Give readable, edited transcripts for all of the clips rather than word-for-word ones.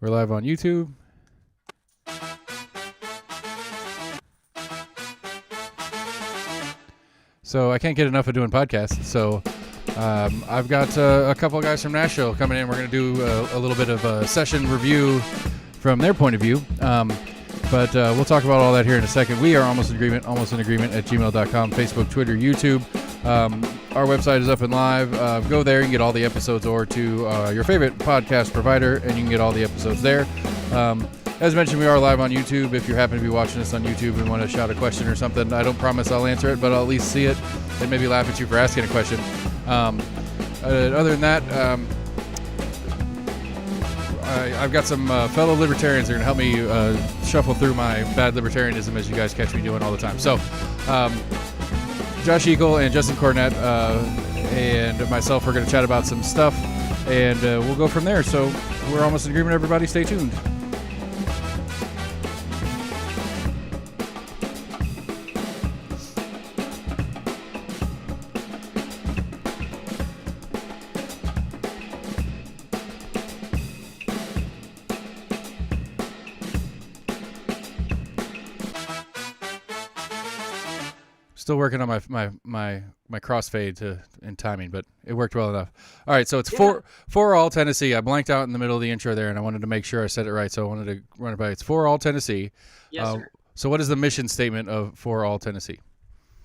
We're live on YouTube. So I can't get enough of doing podcasts. So I've got a couple of guys from Nashville coming in. We're going to do a little bit of a session review from their point of view. But we'll talk about all that here in a second. We are almost in agreement at gmail.com, Facebook, Twitter, YouTube. Our website is up and live. Go there. You can get all the episodes, or to your favorite podcast provider, and you can get all the episodes there. As mentioned, we are live on YouTube. If you happen to be watching us on YouTube and want to shout a question or something, I don't promise I'll answer it, but I'll at least see it and maybe laugh at you for asking a question. Other than that, I've got some fellow libertarians that are going to help me shuffle through my bad libertarianism, as you guys catch me doing all the time. So, Josh Eagle and Justin Cornett and myself are going to chat about some stuff, and we'll go from there. So we're almost in agreement, everybody. Stay tuned. Still working on my crossfade in timing, but it worked well enough. All right, so it's for all Tennessee. I blanked out in the middle of the intro there, and I wanted to make sure I said it right, so I wanted to run it by. It's for all Tennessee. Yes, sir. So what is the mission statement of For All Tennessee?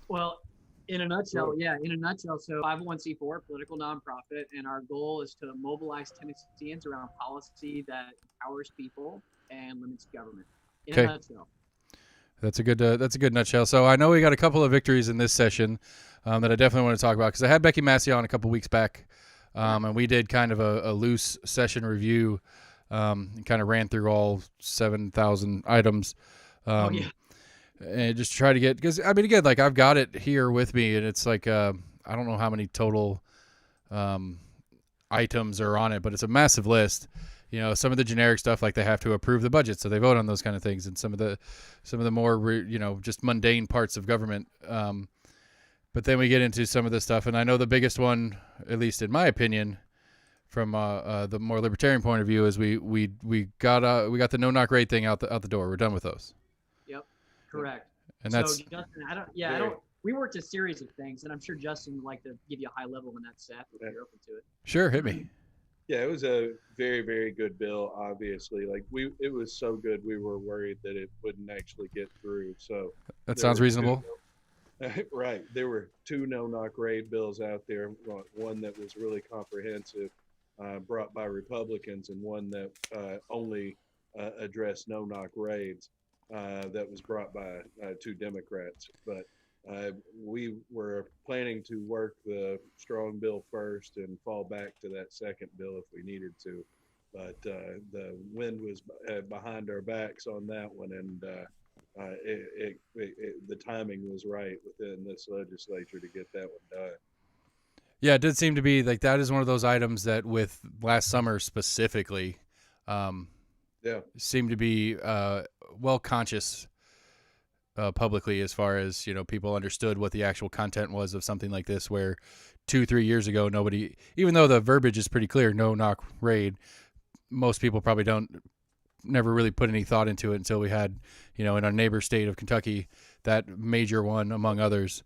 Well, in a nutshell, so 501c4, political nonprofit, and our goal is to mobilize Tennesseans around policy that empowers people and limits government. In a nutshell. That's a good nutshell. So I know we got a couple of victories in this session that I definitely want to talk about, because I had Becky Massey on a couple weeks back, and we did kind of a loose session review, and kind of ran through all 7,000 items, and just try to get, because I mean, again, like, I've got it here with me, and it's like I don't know how many total items are on it, but it's a massive list. You know, some of the generic stuff, like they have to approve the budget, so they vote on those kind of things, and some of the more just mundane parts of government. But then we get into some of the stuff, and I know the biggest one, at least in my opinion, from the more libertarian point of view, is we got the no knock raid thing out the door. We're done with those. Yep, correct. And so Justin, we worked a series of things, and I'm sure Justin would like to give you a high level when that's set, if you're open to it. Sure, hit me. Yeah, it was a very, very good bill. Obviously, it was so good we were worried that it wouldn't actually get through. So that sounds reasonable. Right, there were two no-knock raid bills out there. One that was really comprehensive, brought by Republicans, and one that only addressed no-knock raids, that was brought by two Democrats. But we were planning to work the strong bill first and fall back to that second bill if we needed to, but the wind was behind our backs on that one, and the timing was right within this legislature to get that one done. Yeah, it did seem to be like that is one of those items that, with last summer specifically, seemed to be well conscious publicly, as far as, people understood what the actual content was of something like this, where 2-3 years ago, nobody, even though the verbiage is pretty clear, no knock raid, most people probably never really put any thought into it until we had, in our neighbor state of Kentucky, that major one among others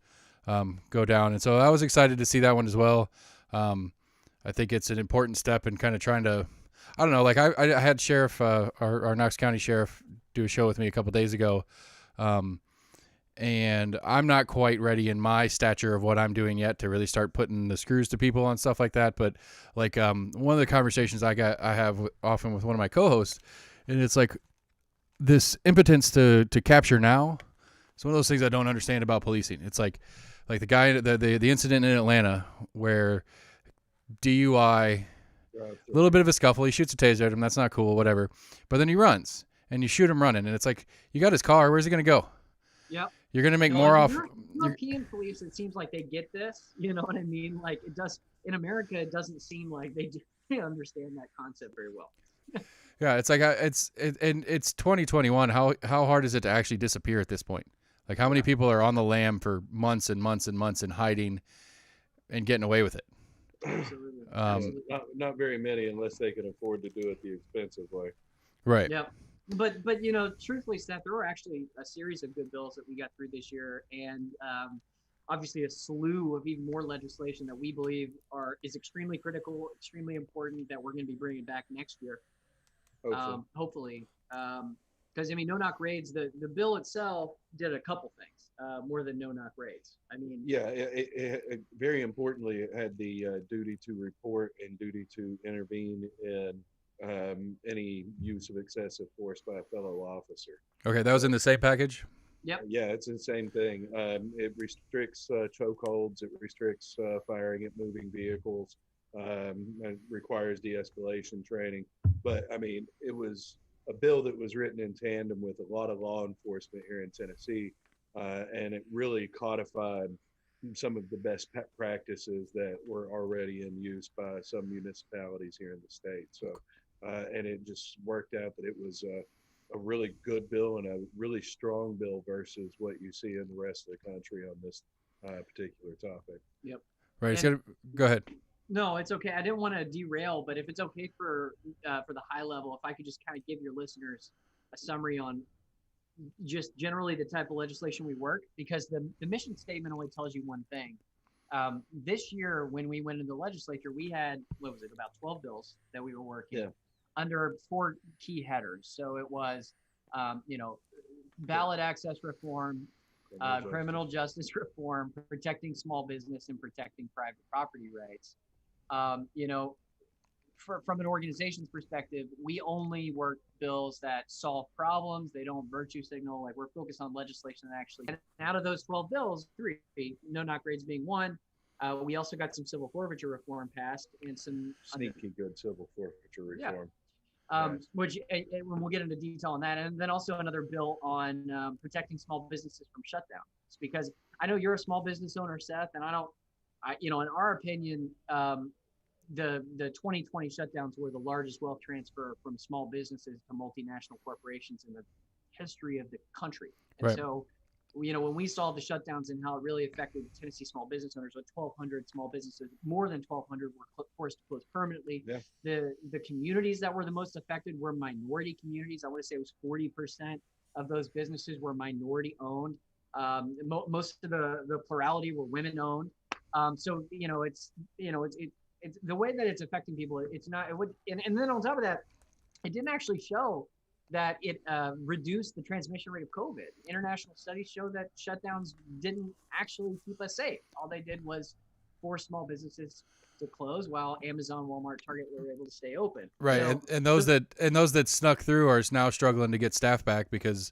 go down. And so I was excited to see that one as well. I think it's an important step in kind of trying to, I don't know, like I had Sheriff, our Knox County Sheriff, do a show with me a couple days ago. And I'm not quite ready in my stature of what I'm doing yet to really start putting the screws to people on stuff like that. But like, one of the conversations I have often with one of my co-hosts, and it's like this impotence to capture now. It's one of those things I don't understand about policing. It's like the guy, the incident in Atlanta where DUI, a little bit of a scuffle. He shoots a taser at him. That's not cool, whatever. But then he runs, and you shoot him running, and it's like, you got his car. Where's he going to go? Yep. You're going to make more off. European police, it seems like they get this. You know what I mean? Like, it does in America. It doesn't seem like they understand that concept very well. Yeah, it's like it's 2021. How hard is it to actually disappear at this point? Like, how many people are on the lam for months and months and months and hiding and getting away with it? Absolutely. Not very many, unless they can afford to do it the expensive way. Right. Yep. But truthfully, Seth, there were actually a series of good bills that we got through this year, and obviously a slew of even more legislation that we believe is extremely critical, extremely important, that we're going to be bringing back next year, hopefully. Because no knock raids, the bill itself did a couple things more than no knock raids. Yeah, it very importantly, it had the duty to report and duty to intervene in any use of excessive force by a fellow officer. Okay, that was in the same package? Yep. Yeah, it's the same thing. It restricts chokeholds. It restricts firing at moving vehicles. It requires de-escalation training. But it was a bill that was written in tandem with a lot of law enforcement here in Tennessee, and it really codified some of the best practices that were already in use by some municipalities here in the state. So, and it just worked out that it was a really good bill and a really strong bill versus what you see in the rest of the country on this particular topic. Yep. Right. Go ahead. No, it's okay. I didn't want to derail, but if it's okay for the high level, if I could just kind of give your listeners a summary on just generally the type of legislation we work, because the mission statement only tells you one thing. This year, when we went into the legislature, we had, about 12 bills that we were working under 4 key headers. So it was, ballot access reform, criminal justice reform, protecting small business, and protecting private property rights. From an organization's perspective, we only work bills that solve problems. They don't virtue signal. Like, we're focused on legislation that actually, and out of those 12 bills, 3, no knock raids being one. We also got some civil forfeiture reform passed and some sneaky good civil forfeiture reform. Which we'll get into detail on that. And then also another bill on protecting small businesses from shutdowns, because I know you're a small business owner, Seth, and in our opinion, the 2020 shutdowns were the largest wealth transfer from small businesses to multinational corporations in the history of the country. And so, when we saw the shutdowns and how it really affected Tennessee small business owners, with 1,200 small businesses, more than 1,200 were forced to close permanently. Yeah. The communities that were the most affected were minority communities. I want to say it was 40% of those businesses were minority owned. Most of the plurality were women owned. So it's the way that it's affecting people. And then on top of that, it didn't actually show that it reduced the transmission rate of COVID. International studies show that shutdowns didn't actually keep us safe. All they did was force small businesses to close, while Amazon, Walmart, Target were able to stay open. Right, so, and those that snuck through are now struggling to get staff back because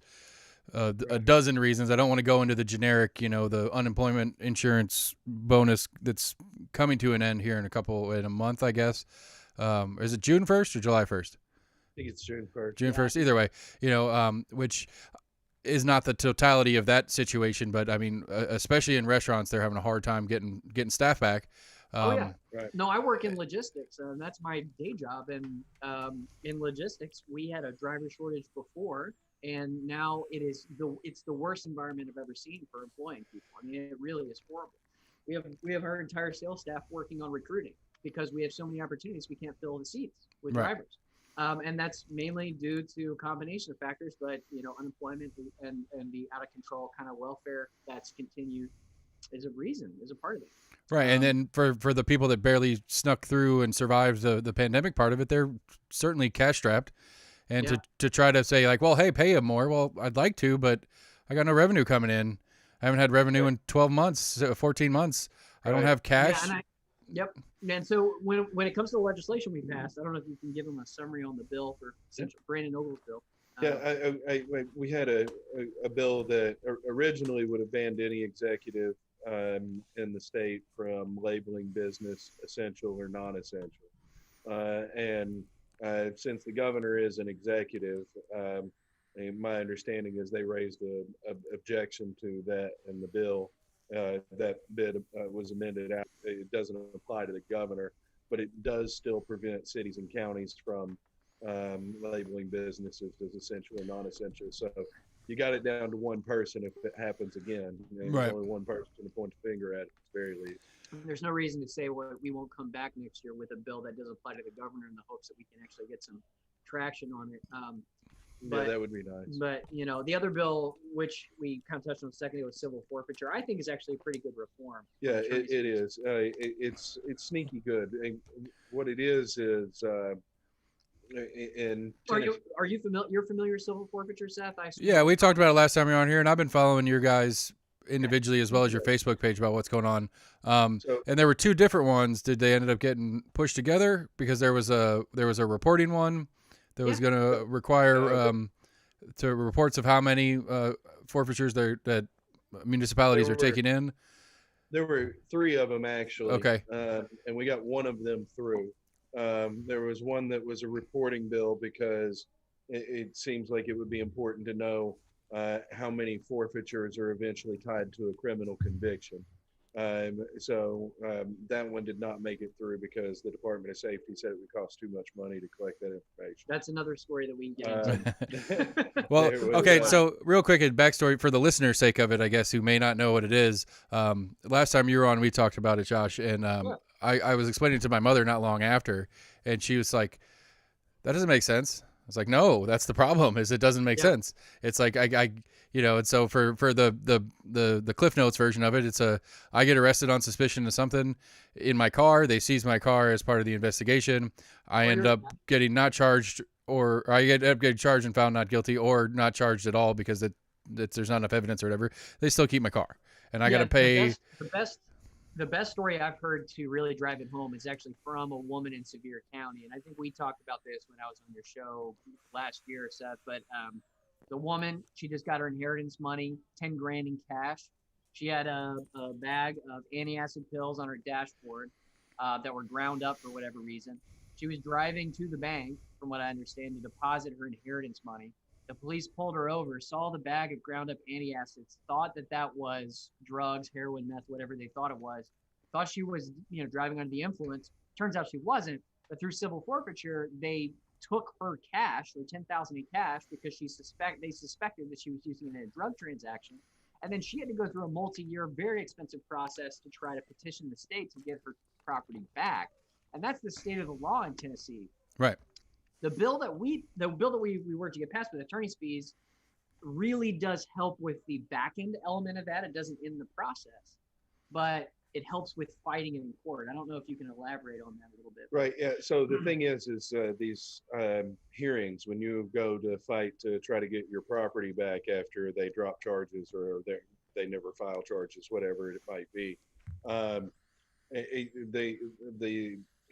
a dozen reasons. I don't want to go into the generic, the unemployment insurance bonus that's coming to an end here in a month, I guess. Is it June 1st or July 1st? I think it's June 1st. June 1st, either way, which is not the totality of that situation, but especially in restaurants, they're having a hard time getting staff back. Right. No, I work in logistics, and that's my day job. And in logistics, we had a driver shortage before, and now it's the worst environment I've ever seen for employing people. It really is horrible. We have our entire sales staff working on recruiting because we have so many opportunities we can't fill the seats with drivers. And that's mainly due to a combination of factors, but unemployment and the out of control kind of welfare that's continued is a part of it. Right, and then for the people that barely snuck through and survived the pandemic part of it, they're certainly cash strapped, and to try to say like, well, hey, pay them more. Well, I'd like to, but I got no revenue coming in. I haven't had revenue in 12 months, 14 months. I don't have cash. Yep. And so when it comes to the legislation we passed, I don't know if you can give them a summary on the bill for Brandon Ogle's bill. We had a bill that originally would have banned any executive in the state from labeling business essential or non-essential. And since the governor is an executive, my understanding is they raised an objection to that in the bill. That bid was amended out. It doesn't apply to the governor, but it does still prevent cities and counties from labeling businesses as essential or non-essential. So you got it down to one person if it happens again. There's only one person to point the finger at, at the very least. There's no reason to say we won't come back next year with a bill that does apply to the governor in the hopes that we can actually get some traction on it. Yeah, But that would be nice. But the other bill, which we kind of touched on a second ago, was civil forfeiture. I think is actually a pretty good reform. Yeah, it is. It's sneaky good. And what it is, in Are you familiar? You're familiar with civil forfeiture, Seth? I assume. Yeah, we talked about it last time you were on here, and I've been following your guys individually as well as your Facebook page about what's going on. So- and there were two different ones. Did they ended up getting pushed together because there was a reporting one that was going to require to reports of how many forfeitures that municipalities are taking in? There were 3 of them actually. Okay. And we got one of them through. There was one that was a reporting bill because it seems like it would be important to know how many forfeitures are eventually tied to a criminal conviction. So that one did not make it through because the Department of Safety said it would cost too much money to collect that information. That's another story that we can get into. Well, There was, okay, so real quick, a backstory for the listener's sake of it, I guess, who may not know what it is. Last time you were on, we talked about it, Josh, and I was explaining it to my mother not long after, and she was like, that doesn't make sense. I was like, no, that's the problem, is it doesn't make sense. It's like, and so for the Cliff Notes version of it, it's I get arrested on suspicion of something in my car. They seize my car as part of the investigation. I end up getting not charged, or I end up getting charged and found not guilty, or not charged at all because there's not enough evidence or whatever. They still keep my car, and I got to pay. The best story I've heard to really drive it home is actually from a woman in Sevier County. And I think we talked about this when I was on your show last year, Seth. But the woman, she just got her inheritance money, 10 grand in cash. She had a bag of antacid pills on her dashboard that were ground up for whatever reason. She was driving to the bank, from what I understand, to deposit her inheritance money. The police pulled her over, saw the bag of ground up antacids, thought that was drugs, heroin, meth, whatever they thought it was. Thought she was, driving under the influence. Turns out she wasn't. But through civil forfeiture, they took her cash, or $10,000 in cash, because they suspected that she was using it in a drug transaction. And then she had to go through a multi-year, very expensive process to try to petition the state to get her property back. And that's the state of the law in Tennessee. Right. The bill that we worked to get passed with attorney's fees really does help with the back end element of that. It doesn't end the process, but it helps with fighting it in court. I don't know if you can elaborate on that a little bit. Right. Yeah. So the thing is these hearings, when you go to fight to try to get your property back after they drop charges or they never file charges, whatever it might be, the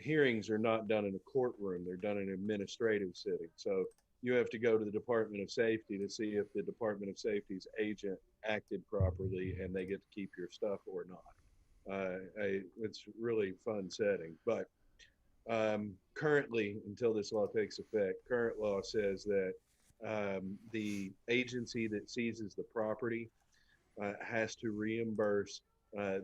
hearings are not done in a courtroom. They're done in an administrative setting. So you have to go to the Department of Safety to see if the Department of Safety's agent acted properly and they get to keep your stuff or not. It's really fun setting. But currently, until this law takes effect, current law says that the agency that seizes the property has to reimburse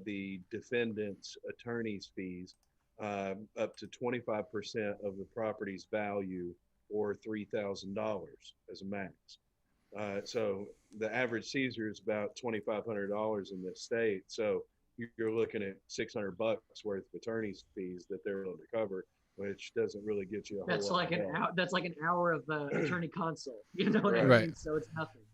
the defendant's attorney's fees up to 25% of the property's value, or $3,000 as a max. So the average seizure is about $2,500 in this state. So you're looking at $600 worth of attorney's fees that they're willing to cover, which doesn't really get you a whole lot. That's like an hour of attorney consult. You know what I Right. mean? So it's nothing.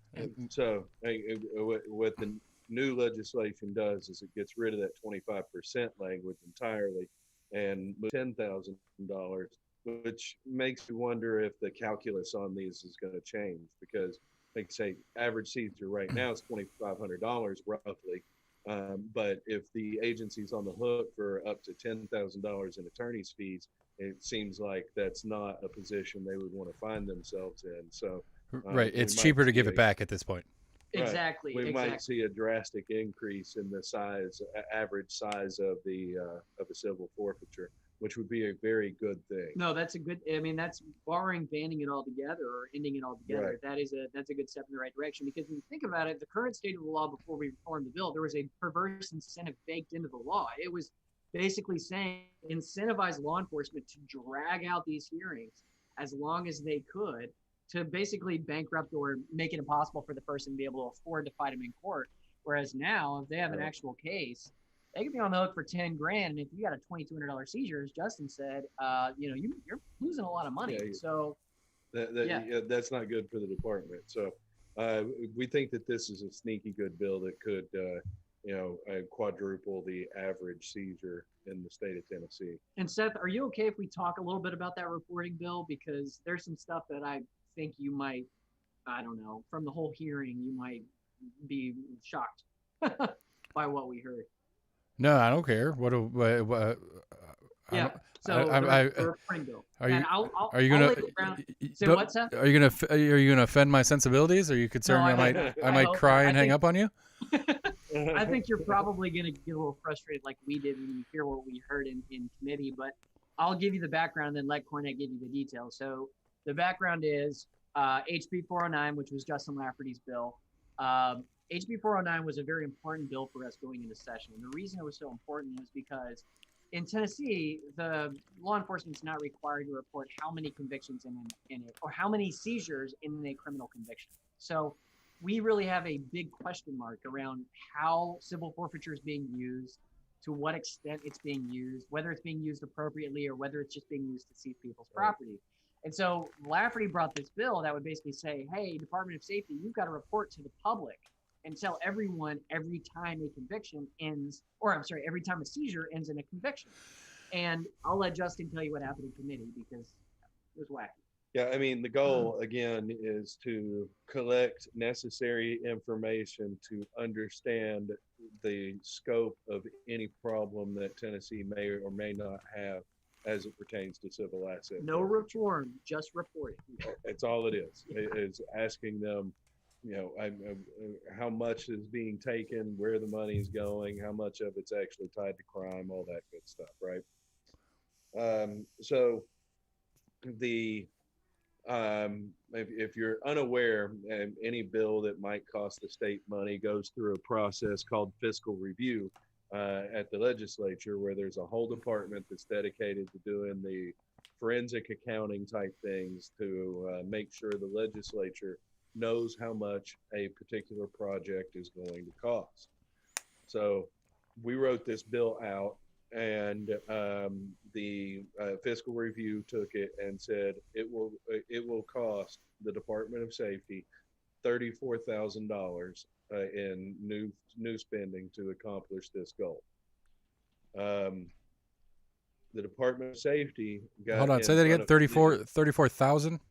So what the new legislation does is it gets rid of that 25% language entirely and $10,000, which makes you wonder if the calculus on these is going to change, because like say average seizure right now is $2,500 roughly. But if the agency's on the hook for up to $10,000 in attorney's fees, it seems like that's not a position they would want to find themselves in. So Right. It's cheaper to give it back at this point. Right. Exactly. We might see a drastic increase in the average size of a civil forfeiture, which would be a very good thing. No, that's a good. I mean, that's barring banning it altogether or ending it altogether. Right. That's a good step in the right direction, because when you think about it, the current state of the law before we reformed the bill, there was a perverse incentive baked into the law. It was basically saying incentivize law enforcement to drag out these hearings as long as they could, to basically bankrupt or make it impossible for the person to be able to afford to fight them in court. Whereas now, if they have an actual case, they could be on the hook for 10 grand. And if you got a $2,200 seizure, as Justin said, you're losing a lot of money. Yeah, So Yeah. Yeah, that's not good for the department. So we think that this is a sneaky good bill that could, quadruple the average seizure in the state of Tennessee. And Seth, are you okay if we talk a little bit about that reporting bill? Because there's some stuff that I think you might, I don't know, from the whole hearing, you might be shocked by what we heard. No, I don't care. What I Yeah. don't, So the reporting bill. are And you I'll are you gonna lay the ground. Say don't- what, Seth? are you gonna offend my sensibilities? Are you concerned No, I might I I might hope cry not. and hang up on you? I think you're probably going to get a little frustrated like we did when you hear what we heard in committee, but I'll give you the background and then let Cornette give you the details. So the background is HB 409, which was Justin Lafferty's bill. HB 409 was a very important bill for us going into session. And the reason it was so important is because in Tennessee, the law enforcement is not required to report how many convictions in it or how many seizures in a criminal conviction. So we really have a big question mark around how civil forfeiture is being used, to what extent it's being used, whether it's being used appropriately or whether it's just being used to seize people's property. And so Lafferty brought this bill that would basically say, hey, Department of Safety, you've got to report to the public and tell everyone every time a conviction ends, or I'm sorry, every time a seizure ends in a conviction. And I'll let Justin tell you what happened in committee because it was wacky. Yeah, I mean, the goal again is to collect necessary information to understand the scope of any problem that Tennessee may or may not have as it pertains to civil assets. No reform, just reporting. That's all it is. It's asking them, how much is being taken, where the money is going, how much of it's actually tied to crime, all that good stuff, right? So the if you're unaware, any bill that might cost the state money goes through a process called fiscal review at the legislature, where there's a whole department that's dedicated to doing the forensic accounting type things to make sure the legislature knows how much a particular project is going to cost. So we wrote this bill out, and the fiscal review took it and said it will cost the Department of Safety $34,000 in new spending to accomplish this goal. The Department of Safety got. Hold on, say that again. 34,000.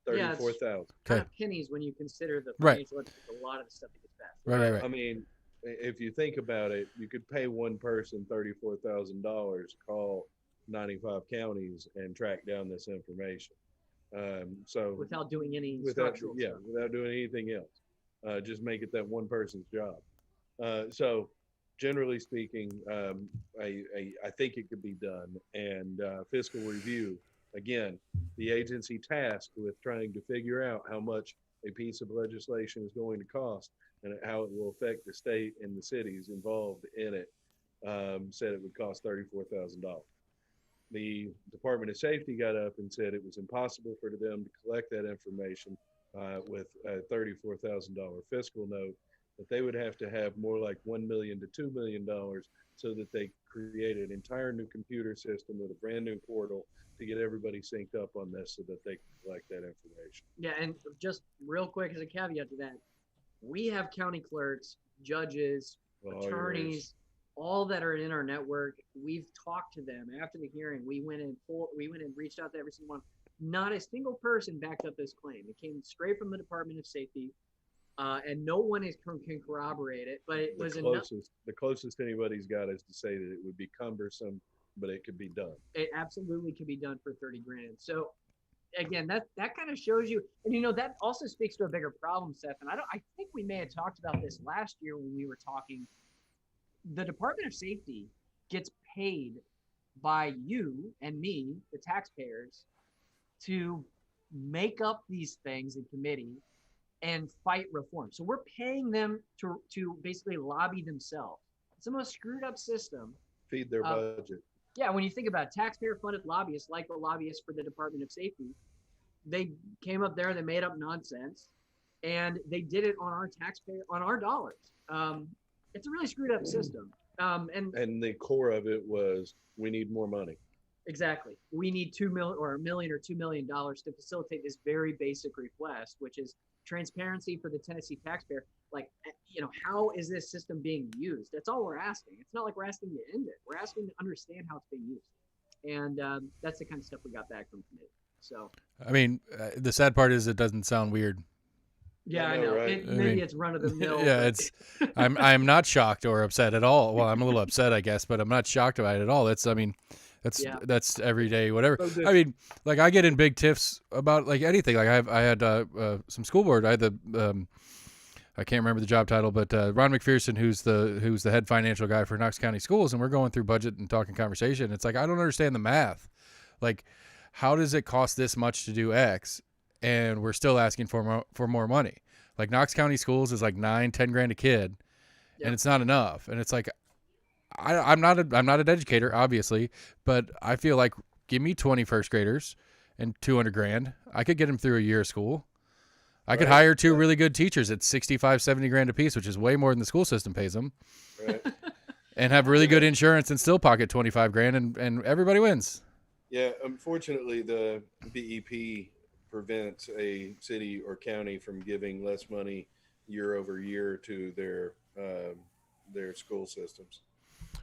34,000. Kind of pennies when you consider the Right. financial impact of a lot of the stuff that gets passed. Right. I mean, if you think about it, you could pay one person $34,000, call 95 counties and track down this information. So Without doing any without structural yeah, stuff. without doing anything else, just make it that one person's job. So generally speaking, I think it could be done. And fiscal review, again, the agency tasked with trying to figure out how much a piece of legislation is going to cost and how it will affect the state and the cities involved in it, said it would cost $34,000. The Department of Safety got up and said it was impossible for them to collect that information with a $34,000 fiscal note, that they would have to have more like $1 million to $2 million so that they create an entire new computer system with a brand new portal to get everybody synced up on this so that they can collect that information. Yeah, and just real quick as a caveat to that, we have county clerks, judges, attorneys, all that are in our network. We've talked to them after the hearing. We went and reached out to every single one. Not a single person backed up this claim. It came straight from the Department of Safety, and no one can corroborate it. But it was enough. The closest anybody's got is to say that it would be cumbersome, but it could be done. It absolutely could be done for 30 grand. So again, that kind of shows you, and that also speaks to a bigger problem, Seth. And I think we may have talked about this last year when we were talking. The Department of Safety gets paid by you and me, the taxpayers, to make up these things in committee and fight reform. So we're paying them to basically lobby themselves. It's the most screwed up system. Feed their budget. Yeah, when you think about taxpayer-funded lobbyists, like the lobbyists for the Department of Safety, they came up there, they made up nonsense, and they did it on our dollars. It's a really screwed up system. And the core of it was, we need more money. Exactly. We need 2 million or $1 million or $2 million to facilitate this very basic request, which is transparency for the Tennessee taxpayer. Like, how is this system being used? That's all we're asking. It's not like we're asking to end it. We're asking to understand how it's being used. And that's the kind of stuff we got back from committee. So, I mean, the sad part is it doesn't sound weird. yeah, I I know, know. right? Maybe it's run of the mill. Yeah, I'm not shocked or upset at all. Well, I'm a little upset, I guess, but I'm not shocked about it at all. Yeah. That's everyday whatever. So just- I mean, like I get in big tiffs about like anything. Like I had some school board. I had the I can't remember the job title, but Ron McPherson, who's the head financial guy for Knox County Schools, and we're going through budget and talking conversation. It's like I don't understand the math. Like, how does it cost this much to do X, and we're still asking for more money? Like Knox County Schools is like $9-10 grand a kid, Yep. and it's not enough. And it's like I'm not an educator, obviously, but I feel like give me 20 first graders and 200 grand. I could get them through a year of school. I could Right. hire two really good teachers at 65-70 grand a piece, which is way more than the school system pays them, Right. and have really good insurance and still pocket 25 grand, and everybody wins. Yeah, unfortunately, the BEP prevents a city or county from giving less money year over year to their school systems.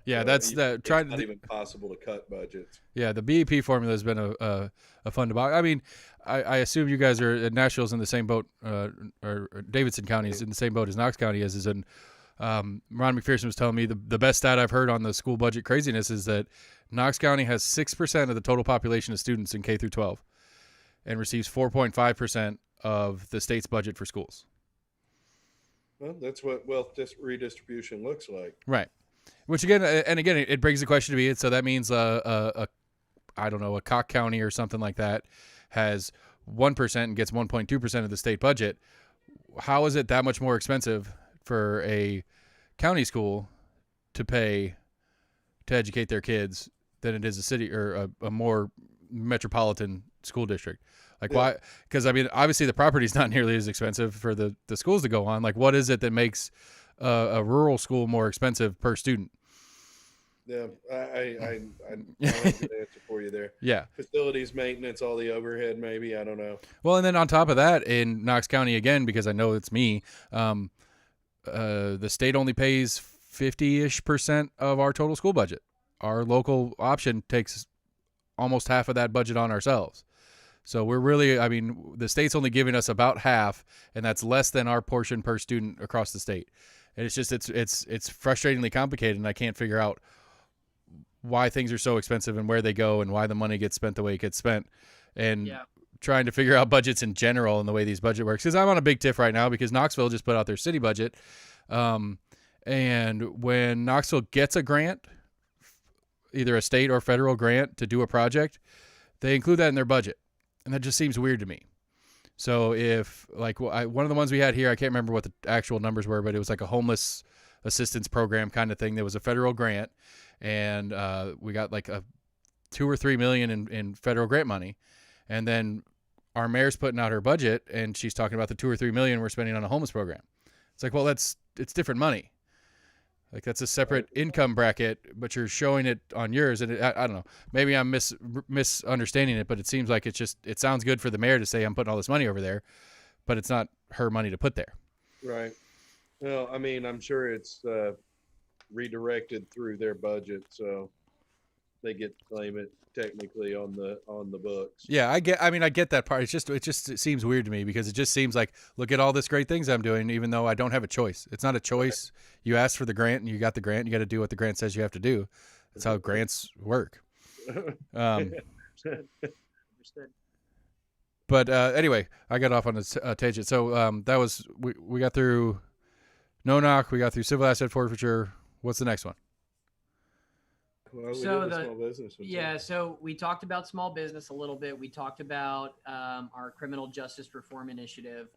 Yeah, So that's it's not even possible to cut budgets. Yeah, the BEP formula has been a fun debate. I mean, I assume you guys are at Nashville's in the same boat, or Davidson County is in the same boat as Knox County is. And Ron McPherson was telling me the best stat I've heard on the school budget craziness is that Knox County has 6% of the total population of students in K through 12, and receives 4.5% of the state's budget for schools. Well, that's what wealth redistribution looks like. Right. Which again, it brings the question to me. So that means I don't know, a Cock County or something like that has 1% and gets 1.2% of the state budget. How is it that much more expensive for a county school to pay to educate their kids than it is a city or a more metropolitan school district? Like, why? Because I mean, obviously the property is not nearly as expensive for the schools to go on. Like, what is it that makes a rural school more expensive per student? Yeah, I don't have an answer for you there. Yeah. Facilities maintenance, all the overhead, maybe, I don't know. Well, and then on top of that, in Knox County again, because I know it's me, the state only pays 50-ish% of our total school budget. Our local option takes almost half of that budget on ourselves. So we're really, I mean, the state's only giving us about half, and that's less than our portion per student across the state. And it's just it's frustratingly complicated, and I can't figure out why things are so expensive and where they go and why the money gets spent the way it gets spent, and trying to figure out budgets in general and the way these budget works. Because I'm on a big tiff right now because Knoxville just put out their city budget, and when Knoxville gets a grant, either a state or federal grant to do a project, they include that in their budget, and that just seems weird to me. So if like one of the ones we had here, I can't remember what the actual numbers were, but it was like a homeless assistance program kind of thing. There was a federal grant, and we got like a $2 or $3 million in federal grant money, and then our mayor's putting out her budget, and she's talking about the $2 or $3 million we're spending on a homeless program. It's like, well, it's different money. Like that's a separate income bracket, but you're showing it on yours, and I don't know. Maybe I'm misunderstanding it, but it seems like it sounds good for the mayor to say I'm putting all this money over there, but it's not her money to put there. Right. Well, I mean, I'm sure it's redirected through their budget, so they get to claim it technically on the books. Yeah, I get that part. It seems weird to me because it just seems like, look at all this great things I'm doing, even though I don't have a choice. It's not a choice. You asked for the grant and you got the grant. You got to do what the grant says you have to do. That's how grants work. Understood. But anyway, I got off on a tangent. So that was we got through no knock. We got through civil asset forfeiture. What's the next one? Well, we So did the the- small business one, Yeah, so we talked about small business a little bit. We talked about our criminal justice reform initiative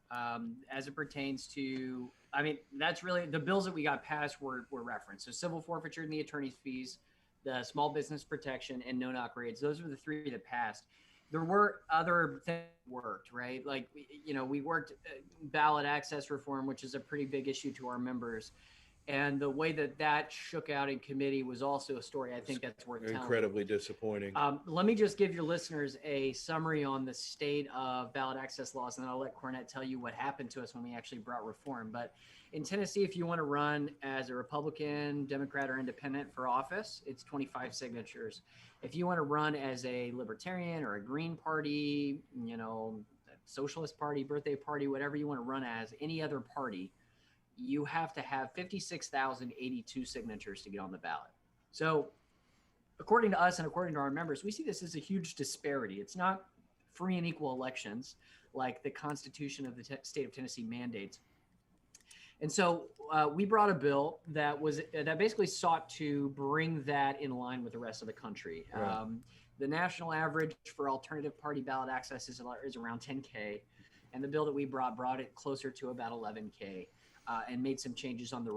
as it pertains to, I mean, that's really the bills that we got passed were referenced. So civil forfeiture and the attorney's fees, the small business protection, and no-knock raids. Those were the three that passed. There were other things that worked, right? Like, we worked ballot access reform, which is a pretty big issue to our members. And the way that that shook out in committee was also a story I think that's worth telling. Incredibly disappointing. Let me just give your listeners a summary on the state of ballot access laws, and then I'll let Cornette tell you what happened to us when we actually brought reform. But in Tennessee, if you want to run as a Republican, Democrat, or Independent for office, it's 25 signatures. If you want to run as a Libertarian or a Green Party, Socialist Party, Birthday Party, whatever you want to run as, any other party, you have to have 56,082 signatures to get on the ballot. So according to us and according to our members, we see this as a huge disparity. It's not free and equal elections like the Constitution of the state of Tennessee mandates. And so we brought a bill that basically sought to bring that in line with the rest of the country. Right. The national average for alternative party ballot access is around 10K. And the bill that we brought it closer to about 11K. And made some changes on the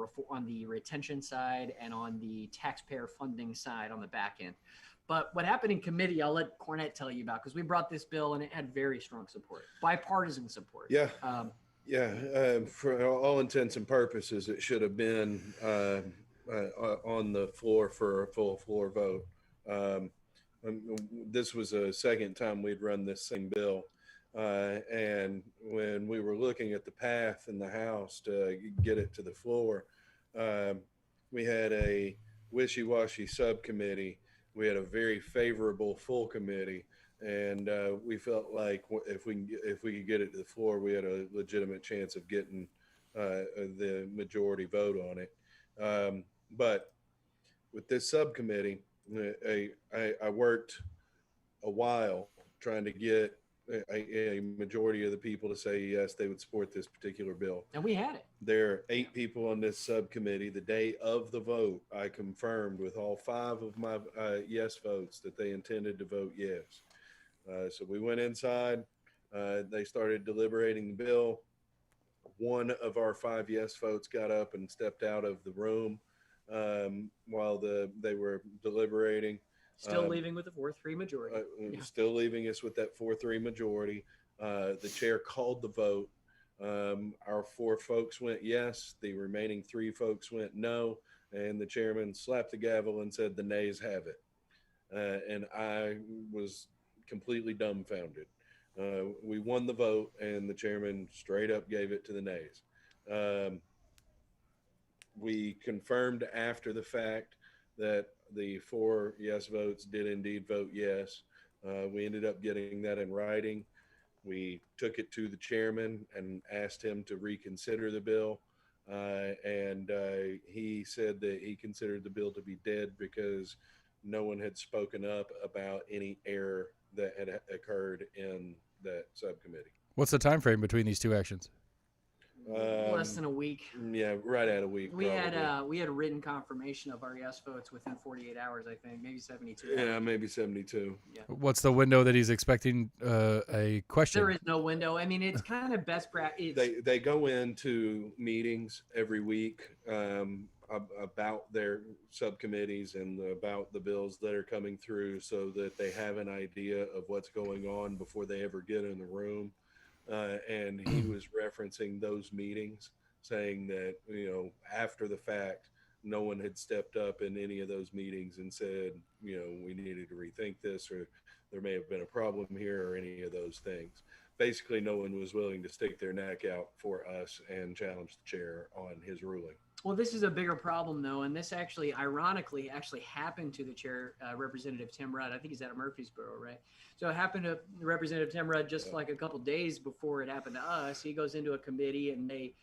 retention side and on the taxpayer funding side on the back end. But what happened in committee, I'll let Cornette tell you about, because we brought this bill and it had very strong support, bipartisan support. Yeah. For all intents and purposes, it should have been on the floor for a full floor vote. This was a second time we'd run this same bill. And when we were looking at the path in the House to get it to the floor, we had a wishy-washy subcommittee. We had a very favorable full committee, and we felt like if we could get it to the floor, we had a legitimate chance of getting the majority vote on it. But with this subcommittee, I worked a while trying to get a majority of the people to say yes, they would support this particular bill. And we had it. There are 8 people on this subcommittee. The day of the vote, I confirmed with all 5 of my yes votes that they intended to vote yes. So we went inside. They started deliberating the bill. One of our 5 yes votes got up and stepped out of the room while they were deliberating. Still leaving with a 4-3 majority. Still leaving us with that 4-3 majority. The chair called the vote. Our 4 folks went yes. The remaining 3 folks went no. And the chairman slapped the gavel and said, "The nays have it." And I was completely dumbfounded. We won the vote, and the chairman straight up gave it to the nays. We confirmed after the fact that the 4 yes votes did indeed vote yes. We ended up getting that in writing. We took it to the chairman and asked him to reconsider the bill. And he said that he considered the bill to be dead because no one had spoken up about any error that had occurred in that subcommittee. What's the time frame between these 2 actions? Less than a week. Yeah, right at a week. We had written confirmation of our yes votes within 48 hours, I think, maybe 72 hours. Yeah, maybe 72. Yeah. What's the window that he's expecting a question? There is no window. I mean, it's kind of best practice. They go into meetings every week about their subcommittees and about the bills that are coming through, so that they have an idea of what's going on before they ever get in the room. And he was referencing those meetings, saying that, after the fact, no one had stepped up in any of those meetings and said, we needed to rethink this, or there may have been a problem here, or any of those things. Basically, no one was willing to stick their neck out for us and challenge the chair on his ruling. Well, this is a bigger problem, though, and this ironically happened to the chair, Representative Tim Rudd. I think he's out of Murfreesboro, right? So it happened to Representative Tim Rudd just like a couple days before it happened to us. He goes into a committee and they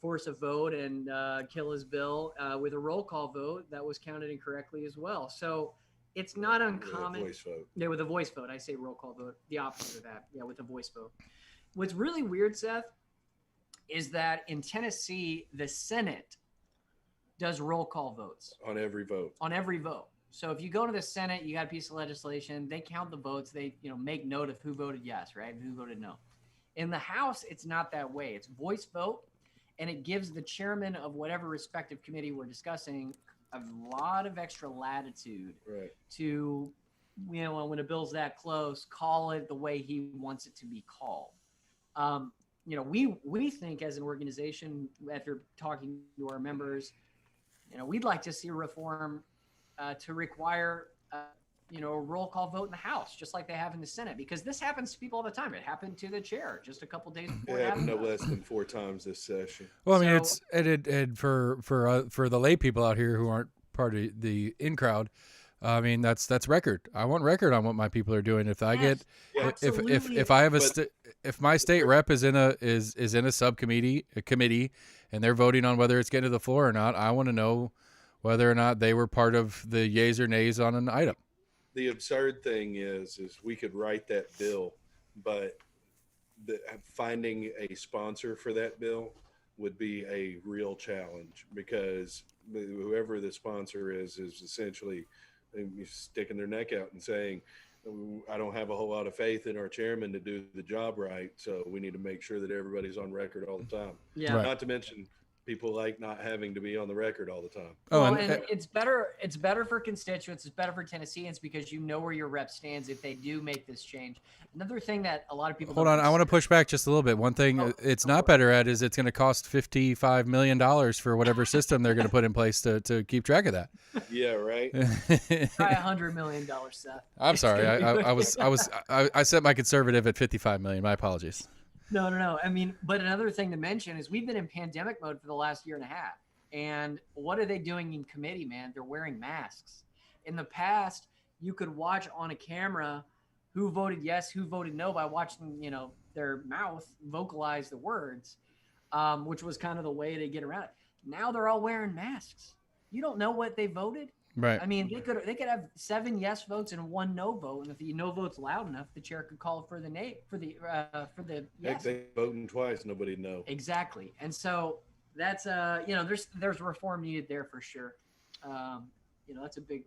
force a vote and kill his bill with a roll call vote that was counted incorrectly as well. So it's not uncommon. With a voice vote. Yeah, with a voice vote. I say roll call vote, the opposite of that. Yeah, with a voice vote. What's really weird, Seth, is that in Tennessee, the Senate does roll call votes. On every vote. On every vote. So if you go to the Senate, you got a piece of legislation, they count the votes, they make note of who voted yes, right? Who voted no. In the House, it's not that way. It's voice vote, and it gives the chairman of whatever respective committee we're discussing a lot of extra latitude to, when a bill's that close, call it the way he wants it to be called. we think as an organization, after talking to our members, we'd like to see reform to require a roll call vote in the House, just like they have in the Senate, because this happens to people all the time. It happened to the chair just a couple days before. It happened no less than 4 times this session. Well, I mean, So- and for the lay people out here who aren't part of the in crowd, I mean, that's record. I want record on what my people are doing. If I Yes, get absolutely. if I have But- if my state rep is in a subcommittee committee and they're voting on whether it's getting to the floor or not, I want to know whether or not they were part of the yays or nays on an item. The absurd thing is we could write that bill, but finding a sponsor for that bill would be a real challenge, because whoever the sponsor is essentially sticking their neck out and saying, I don't have a whole lot of faith in our chairman to do the job right, so we need to make sure that everybody's on record all the time. Yeah. Right. Not to mention people like not having to be on the record all the time. Oh, Well, and, and it's better for constituents. It's better for Tennesseans because you know where your rep stands if they do make this change. Another thing that a lot of people hold don't on, I want to consider- push back just a little bit. One thing it's not better at is it's going to cost $55 million for whatever system they're going to put in place to keep track of that. Yeah, right. Try $100 million, Seth. I'm sorry, I set my conservative at 55 million. My apologies. No. I mean, but another thing to mention is we've been in pandemic mode for the last year and a half. And what are they doing in committee, man? They're wearing masks. In the past, you could watch on a camera who voted yes, who voted no by watching, their mouth vocalize the words, which was kind of the way to get around it. Now they're all wearing masks. You don't know what they voted. Right. I mean, they could have 7 yes votes and 1 no vote, and if the no vote's loud enough, the chair could call for the yes. They voting twice, nobody know. Exactly, and so that's there's reform needed there for sure. That's a big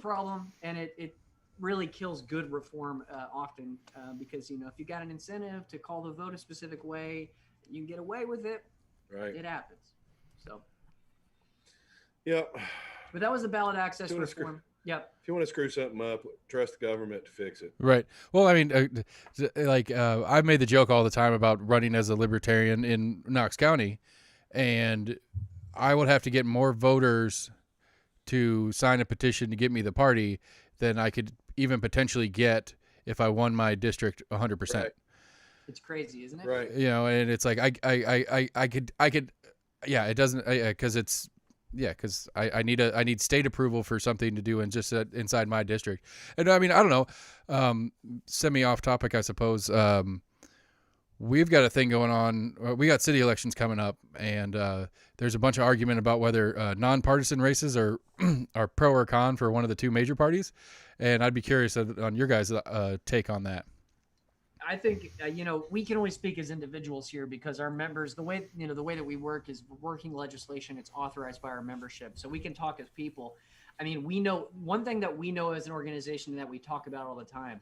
problem, and it really kills good reform often because if you got an incentive to call the vote a specific way, you can get away with it. Right. It happens. So, Yeah. but that was the ballot access Doing a screw- reform. Yep. If you want to screw something up, trust the government to fix it. Right. Well, I mean, I've made the joke all the time about running as a libertarian in Knox County, and I would have to get more voters to sign a petition to get me the party than I could even potentially get if I won my district 100%. Right. It's crazy, isn't it? Right. And it's like I could, yeah, it doesn't, because it's. Yeah, because I need state approval for something to do in just inside my district. And I mean, I don't know, semi off topic, I suppose. We've got a thing going on. We got city elections coming up, and there's a bunch of argument about whether nonpartisan races are pro or con for one of the 2 major parties. And I'd be curious on your guys' take on that. I think we can only speak as individuals here because our members, the way that we work is working legislation. It's authorized by our membership, so we can talk as people. I mean, we know one thing that we know as an organization that we talk about all the time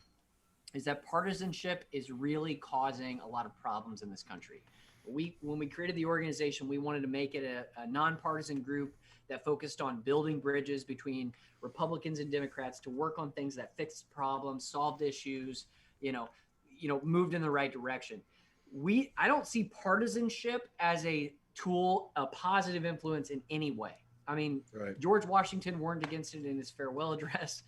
is that partisanship is really causing a lot of problems in this country. When we created the organization, we wanted to make it a nonpartisan group that focused on building bridges between Republicans and Democrats to work on things that fixed problems, solved issues, moved in the right direction. I don't see partisanship as a tool, a positive influence in any way. I mean, Right. George Washington warned against it in his farewell address.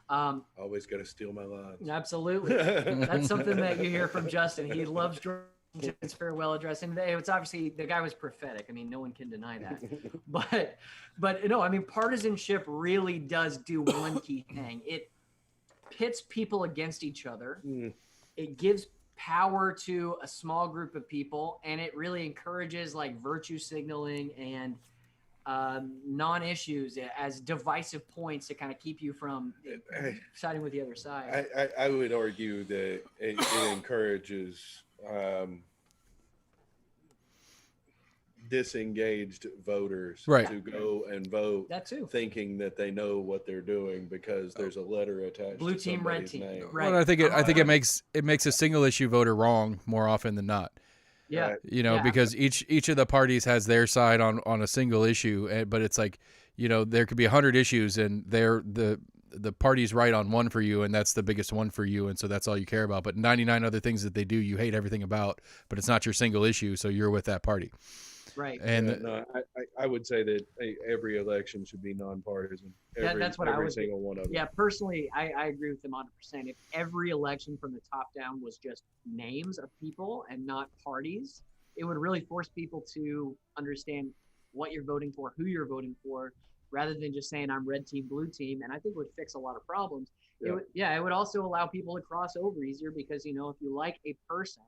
Always got to steal my lines. Absolutely. That's something that you hear from Justin. He loves George Washington's farewell address. And it's obviously, the guy was prophetic. I mean, no one can deny that. But no, I mean, partisanship really does do one key thing. It pits people against each other. Mm. It gives power to a small group of people, and it really encourages like virtue signaling and non-issues as divisive points to kind of keep you from siding with the other side. I would argue that it encourages disengaged voters Right. to go and vote, That too. thinking that they know what they're doing because there's a letter attached Blue to team, red somebody's team. name. Right. Well, I think it makes a single issue voter wrong more often than not. Yeah. Right. Yeah. Because each of the parties has their side on a single issue, but it's like, there could be 100 issues and the party's right on one for you, and that's the biggest one for you, and so that's all you care about. But 99 other things that they do, you hate everything about, but it's not your single issue, so you're with that party. Right. And Yeah, no, I would say that every election should be nonpartisan. That's what I every would single one of them. Yeah, personally, I agree with them 100%. If every election from the top down was just names of people and not parties, it would really force people to understand what you're voting for, who you're voting for, rather than just saying I'm red team, blue team. And I think it would fix a lot of problems. Yeah. It would also allow people to cross over easier because, you know, if you like a person,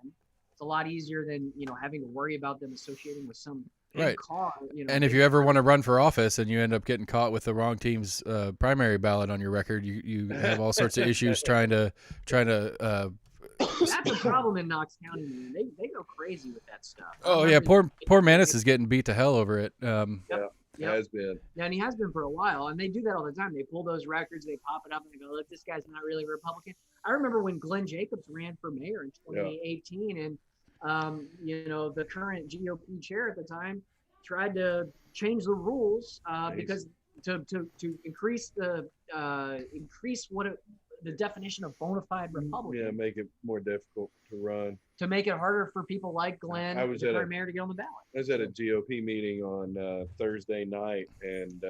it's a lot easier than, you know, having to worry about them associating with some Right. car. You know, and if you ever want to run for office and you end up getting caught with the wrong team's primary ballot on your record, you have all sorts of issues trying to that's a problem in Knox County, man. They go crazy with that stuff. Oh yeah, poor Manis is getting beat to hell over it. It has been. Yeah, and he has been for a while, and they do that all the time. They pull those records, they pop it up, and they go, "Look, this guy's not really a Republican." I remember when Glenn Jacobs ran for mayor in 2018, and you know, the current GOP chair at the time tried to change the rules because to increase the definition of bona fide Republican. Yeah, make it more difficult to run. To make it harder for people like Glenn, the current mayor, to get on the ballot. I was at a GOP meeting on Thursday night, and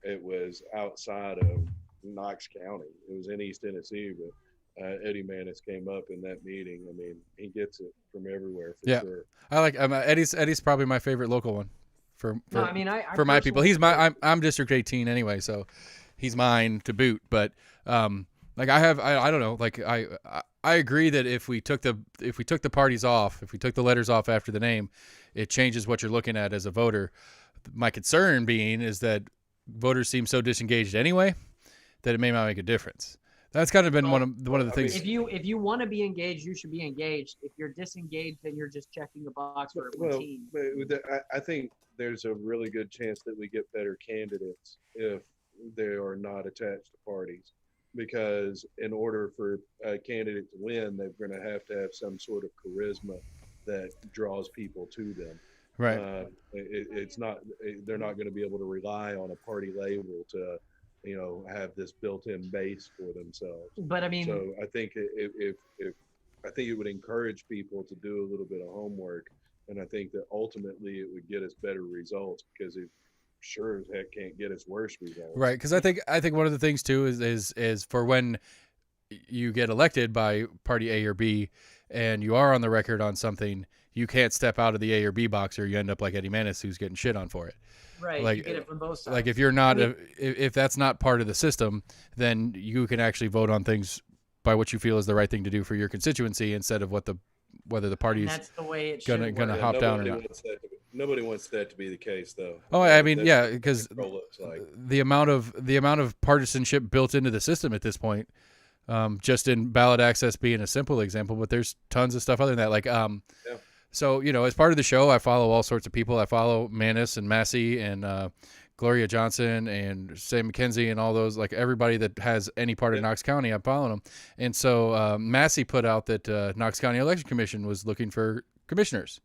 it was outside of Knox County. It was in East Tennessee, but Eddie Manis came up in that meeting. I mean, he gets it from everywhere for sure. I like Eddie's probably my favorite local one for my people. He's I'm District 18 anyway, so he's mine to boot. But like I don't know, like I agree that if we took the parties off, if we took the letters off after the name, it changes what you're looking at as a voter. My concern being is that voters seem so disengaged anyway that it may not make a difference. That's kind of been one of the things. If you want to be engaged, you should be engaged. If you're disengaged, then you're just checking the box for routine. I think there's a really good chance that we get better candidates if they are not attached to parties. Because in order for a candidate to win, they're going to have some sort of charisma that draws people to them. Right. They're not going to be able to rely on a party label to, you know, have this built-in base for themselves. But I mean, so I think I think it would encourage people to do a little bit of homework, and I think that ultimately it would get us better results because it sure as heck can't get us worse results. Right, because I think one of the things too is for when you get elected by party A or B, and you are on the record on something, you can't step out of the A or B box, or you end up like Eddie Manis, who's getting shit on for it. Right, like, you get it from both sides. Like if you're not, if that's not part of the system, then you can actually vote on things by what you feel is the right thing to do for your constituency instead of whether the party's that's the way it's gonna hop down or not. Nobody wants that to be the case, though. Oh, I mean, yeah, because the amount of partisanship built into the system at this point, just in ballot access being a simple example, but there's tons of stuff other than that. Like, so you know, as part of the show, I follow all sorts of people. I follow Manis and Massey and Gloria Johnson and Sam McKenzie and all those, like everybody that has any part of Knox County, I'm following them. And so Massey put out that Knox County Election Commission was looking for commissioners.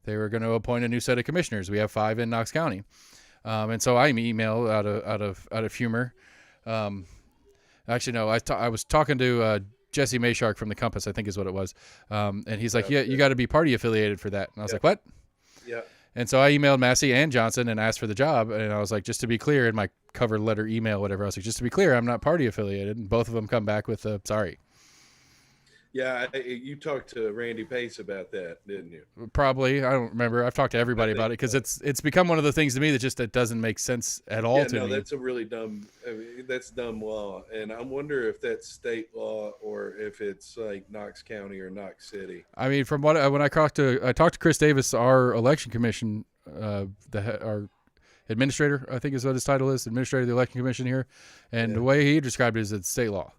They were going to appoint a new set of commissioners. We have 5 in Knox County, and so I email out of humor. Actually, no, I was talking to Jesse Mayshark from the Compass, I think is what it was, and he's like, "Yeah, you got to be party affiliated for that." And I was like, "What?" Yeah. And so I emailed Massey and Johnson and asked for the job, and I was like, just to be clear, in my cover letter email, whatever, I was like, just to be clear, I'm not party affiliated. And both of them come back with sorry. Yeah, you talked to Randy Pace about that, didn't you? Probably. I don't remember. I've talked to everybody about it because it's become one of the things to me that doesn't make sense at all to me. That's a really dumb. I mean, that's dumb law, and I wonder if that's state law or if it's like Knox County or Knox City. I mean, from what when I talked to Chris Davis, our election commission, our administrator, I think is what his title is, administrator of the election commission here, and the way he described it is it's state law.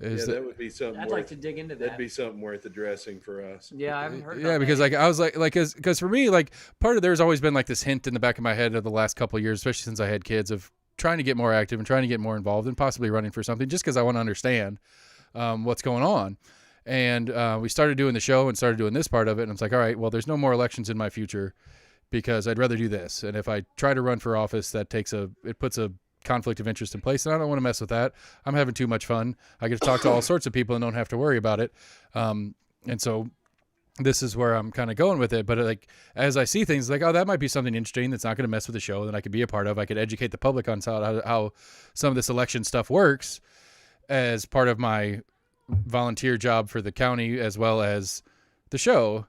That would be something. I'd like to dig into that. That'd be something worth addressing for us. Yeah, I haven't heard. Yeah, because like I was like because for me, like part of there's always been like this hint in the back of my head of the last couple of years, especially since I had kids, of trying to get more active and trying to get more involved and possibly running for something just because I want to understand what's going on. And we started doing the show and started doing this part of it, and I was like, all right, well, there's no more elections in my future because I'd rather do this. And if I try to run for office, that puts a conflict of interest in place, and I don't want to mess with that. I'm having too much fun. I get to talk to all sorts of people and don't have to worry about it. And so this is where I'm kind of going with it. But like, as I see things like, oh, that might be something interesting that's not going to mess with the show that I could be a part of. I could educate the public on how some of this election stuff works as part of my volunteer job for the county as well as the show.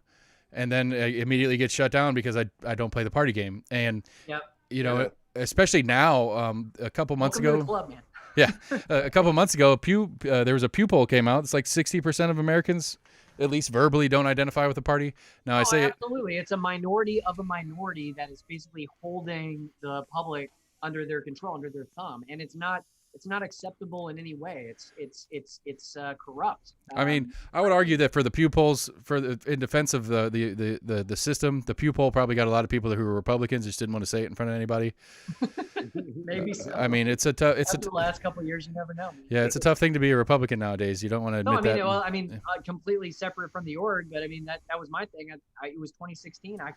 And then I immediately get shut down because I don't play the party game. And, you know, especially now, a couple months Welcome to ago, the club, man. yeah, a couple months ago, there was a Pew poll came out. It's like 60% of Americans, at least verbally, don't identify with the party. Now I say absolutely. It's a minority of a minority that is basically holding the public under their control, under their thumb. And it's not acceptable in any way. It's corrupt. I mean, I would argue that for the Pew polls, in defense of the system, the Pew poll probably got a lot of people who were Republicans just didn't want to say it in front of anybody. Maybe so. I mean, the last couple of years, you never know. Yeah, it's a tough thing to be a Republican nowadays. You don't want to admit that. Well, I mean, completely separate from the org, but I mean that was my thing. It was 2016. I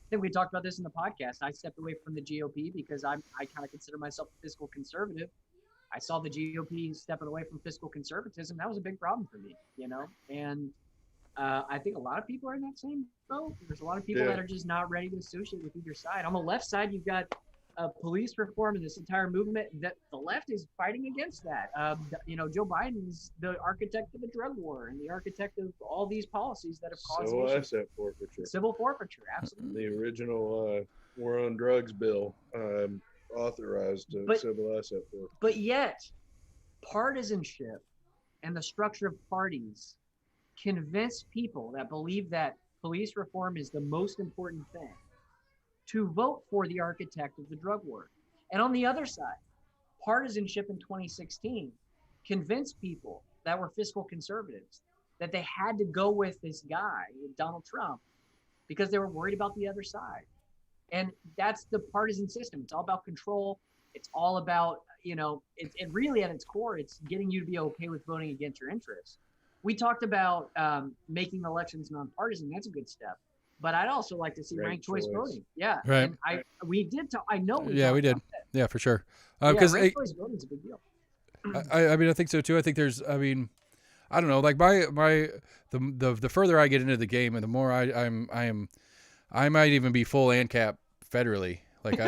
think we talked about this in the podcast. I stepped away from the GOP because I kind of consider myself a fiscal conservative. I saw the GOP stepping away from fiscal conservatism. That was a big problem for me, you know? And I think a lot of people are in that same boat. There's a lot of people that are just not ready to associate with either side. On the left side, you've got police reform and this entire movement that the left is fighting against that. You know, Joe Biden's the architect of the drug war and the architect of all these policies that have caused Civil asset forfeiture. Civil forfeiture, absolutely. The original war on drugs bill authorized civil asset forfeiture. But yet, partisanship and the structure of parties convince people that believe that police reform is the most important thing to vote for the architect of the drug war. And on the other side, partisanship in 2016 convinced people that were fiscal conservatives that they had to go with this guy, Donald Trump, because they were worried about the other side. And that's the partisan system. It's all about control. It's all about, you know, it really at its core, it's getting you to be okay with voting against your interests. We talked about making elections nonpartisan. That's a good step. But I'd also like to see ranked choice voting. Yeah. Right. And we did talk, I know. We did. Yeah, for sure. Because ranked choice voting is a big deal. I mean, I think so too. I think there's, I mean, I don't know, like the further I get into the game and the more I might even be full ANCAP federally. Like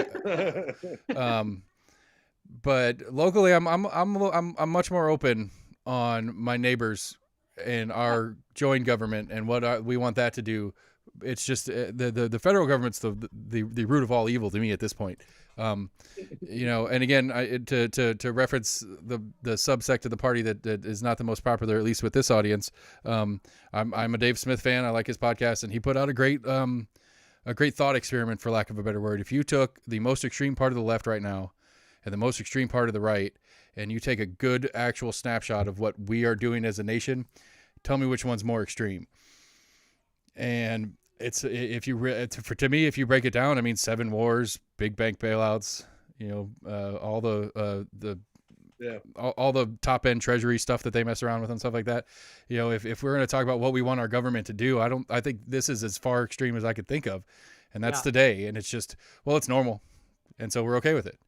but locally I'm much more open on my neighbors and our joint government and what we want that to do. It's just the federal government's the root of all evil to me at this point. You know, and again, to reference the subsect of the party that is not the most popular, at least with this audience. I'm a Dave Smith fan. I like his podcast, and he put out a great thought experiment, for lack of a better word. If you took the most extreme part of the left right now and the most extreme part of the right, and you take a good actual snapshot of what we are doing as a nation, tell me which one's more extreme. And it's, to me, if you break it down, I mean, 7 wars, big bank bailouts, you know, all the top end treasury stuff that they mess around with and stuff like that. You know, if we're going to talk about what we want our government to do, I think this is as far extreme as I could think of. And that's today. And it's just, well, it's normal. And so we're okay with it.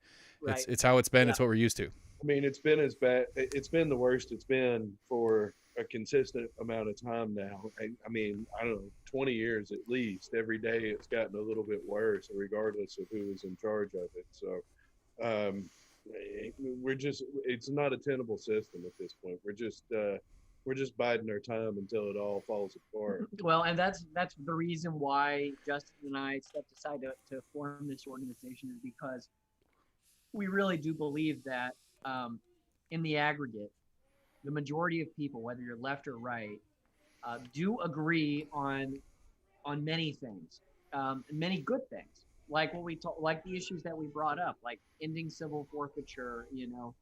Right. It's how it's been. It's what we're used to. I mean, it's been as bad. It's been the worst it's been for a consistent amount of time now. I mean, I don't know, 20 years at least. Every day it's gotten a little bit worse, regardless of who is in charge of it. So it's not a tenable system at this point. We're just biding our time until it all falls apart. Well, and that's the reason why Justin and I stepped aside to form this organization, is because we really do believe that in the aggregate, the majority of people, whether you're left or right, do agree on many things, many good things, like like the issues that we brought up, like ending civil forfeiture, you know,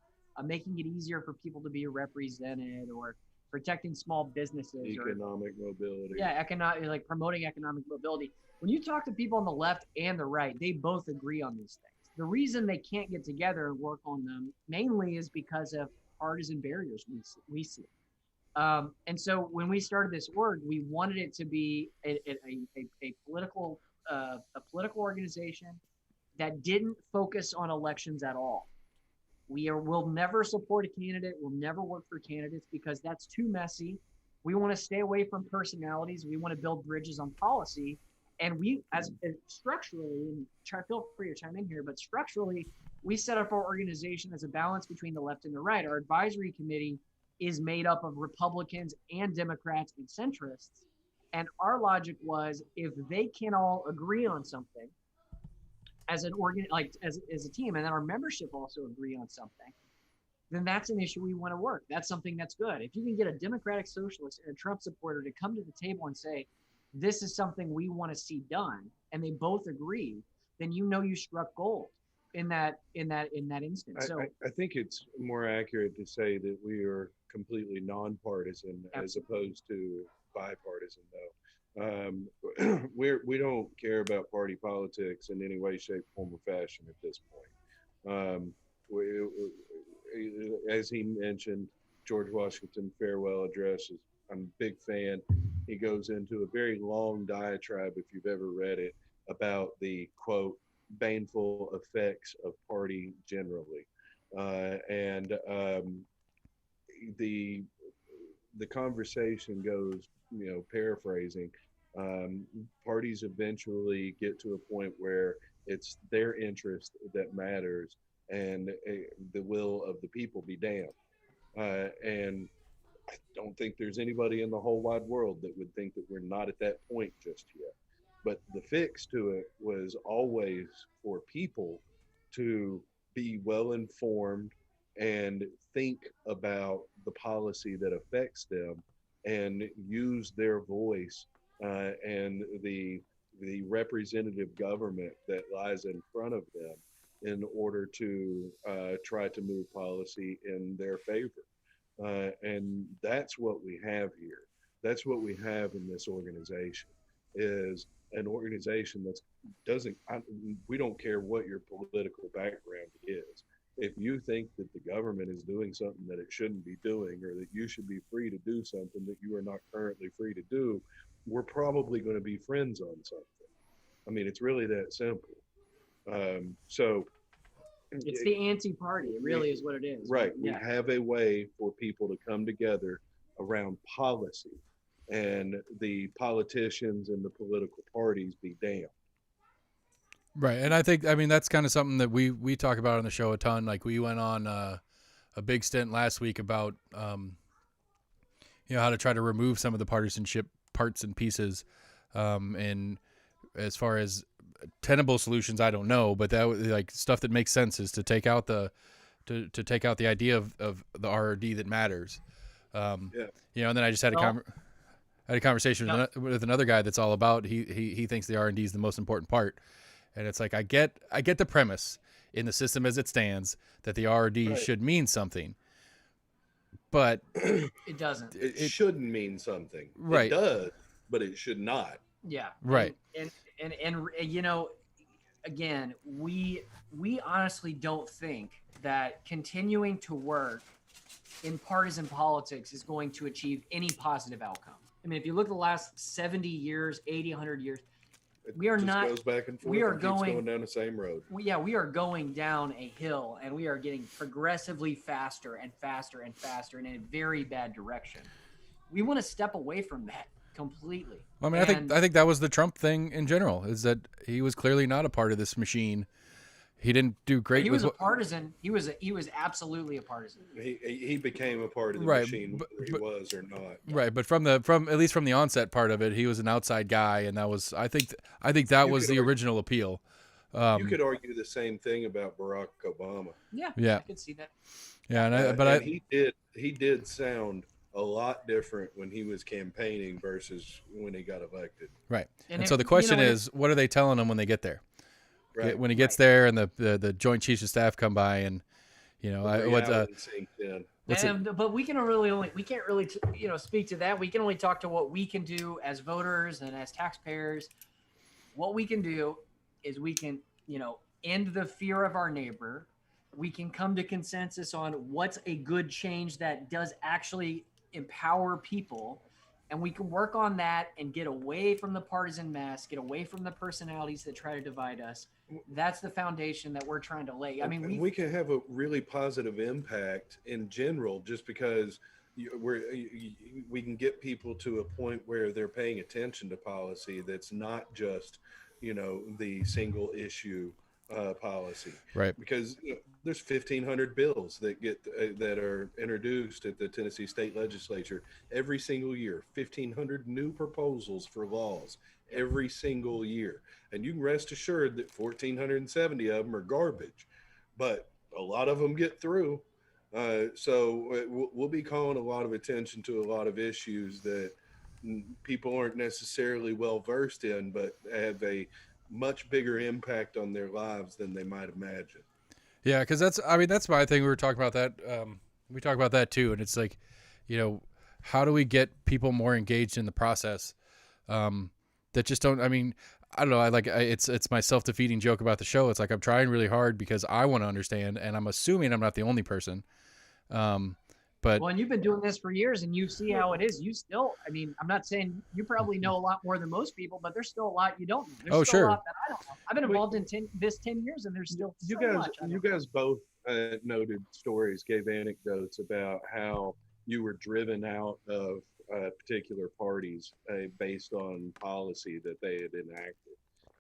making it easier for people to be represented, or protecting small businesses, economic mobility. Yeah, like promoting economic mobility. When you talk to people on the left and the right, they both agree on these things. The reason they can't get together and work on them mainly is because of partisan barriers we see. And so when we started this org, we wanted it to be a political organization that didn't focus on elections at all. We'll never support a candidate. We'll never work for candidates because that's too messy. We want to stay away from personalities. We want to build bridges on policy. And we, as structurally, and feel free to chime in here, but structurally, we set up our organization as a balance between the left and the right. Our advisory committee is made up of Republicans and Democrats and centrists. And our logic was, if they can all agree on something as an as a team, and then our membership also agree on something, then that's an issue we want to work. That's something that's good. If you can get a Democratic socialist and a Trump supporter to come to the table and say, this is something we want to see done, and they both agree, then you know you struck gold in that instance. So I think it's more accurate to say that we are completely nonpartisan as opposed to bipartisan, though. We don't care about party politics in any way, shape, form, or fashion at this point. As he mentioned, George Washington farewell address is, I'm a big fan. He goes into a very long diatribe, if you've ever read it, about the quote baneful effects of party generally, and the conversation goes, paraphrasing, parties eventually get to a point where it's their interest that matters, and the will of the people be damned. And I don't think there's anybody in the whole wide world that would think that we're not at that point just yet. But the fix to it was always for people to be well informed and think about the policy that affects them and use their voice and the representative government that lies in front of them in order to try to move policy in their favor. And that's what we have here. That's what we have in this organization, is an organization we don't care what your political background is. If you think that the government is doing something that it shouldn't be doing, or that you should be free to do something that you are not currently free to do, we're probably going to be friends on something. I mean, it's really that simple. So it's the anti-party. It really is what it is. Right. Yeah. We have a way for people to come together around policy, and the politicians and the political parties be damned. Right. And I mean, that's kind of something that we talk about on the show a ton. Like, we went on a big stint last week about, how to try to remove some of the partisanship parts and pieces. And as far as tenable solutions, I don't know, but that was like stuff that makes sense is to take out the idea of the RRD that matters. And then I just had a conversation with another guy that's all about, he thinks the R&D is the most important part. And it's like, I get the premise in the system as it stands that the RRD should mean something, but it doesn't. It shouldn't mean something. Right. It does, but it should not. Yeah. Right. And again, we honestly don't think that continuing to work in partisan politics is going to achieve any positive outcome. I mean, if you look at the last 70 years, 80, 100 years, we are not. Goes back and forth. We are and going down the same road. We are going down a hill, and we are getting progressively faster and faster and faster, and in a very bad direction. We want to step away from that completely. I mean, I think that was the Trump thing in general, is that he was clearly not a part of this machine. He didn't do great. He was a partisan. He was absolutely a partisan. He became a part of the machine, whether he was or not. Right, but from at least from the onset part of it, he was an outside guy, and that was I think that was the original appeal. You could argue the same thing about Barack Obama. Yeah, I could see that. Yeah, he did sound a lot different when he was campaigning versus when he got elected. Right, and so the question is, what are they telling him when they get there? Right. When he gets there, and the Joint Chiefs of Staff come by, and but we can't really speak to that. We can only talk to what we can do as voters and as taxpayers. What we can do is we can end the fear of our neighbor. We can come to consensus on what's a good change that does actually empower people, and we can work on that and get away from the partisan mess, get away from the personalities that try to divide us. That's the foundation that we're trying to lay. I mean, we can have a really positive impact in general just because we can get people to a point where they're paying attention to policy that's not just, the single issue policy. Right. Because there's 1,500 bills that are introduced at the Tennessee State Legislature every single year. 1,500 new proposals for laws every single year, and you can rest assured that 1,470 of them are garbage, but a lot of them get through. So we'll be calling a lot of attention to a lot of issues that people aren't necessarily well versed in, but have a much bigger impact on their lives than they might imagine. Yeah, because that's my thing. We were talking about that. We talk about that too, and it's like, how do we get people more engaged in the process? That just don't. I mean, I don't know. It's my self-defeating joke about the show. It's like I'm trying really hard because I want to understand, and I'm assuming I'm not the only person. But well, and you've been doing this for years, and you see how it is. You still, I mean, I'm not saying you probably know a lot more than most people, but there's still a lot you don't know. There's still sure. a lot that I don't know. I've been involved in 10 years, and there's still you guys both noted stories, gave anecdotes about how you were driven out of particular parties based on policy that they had enacted.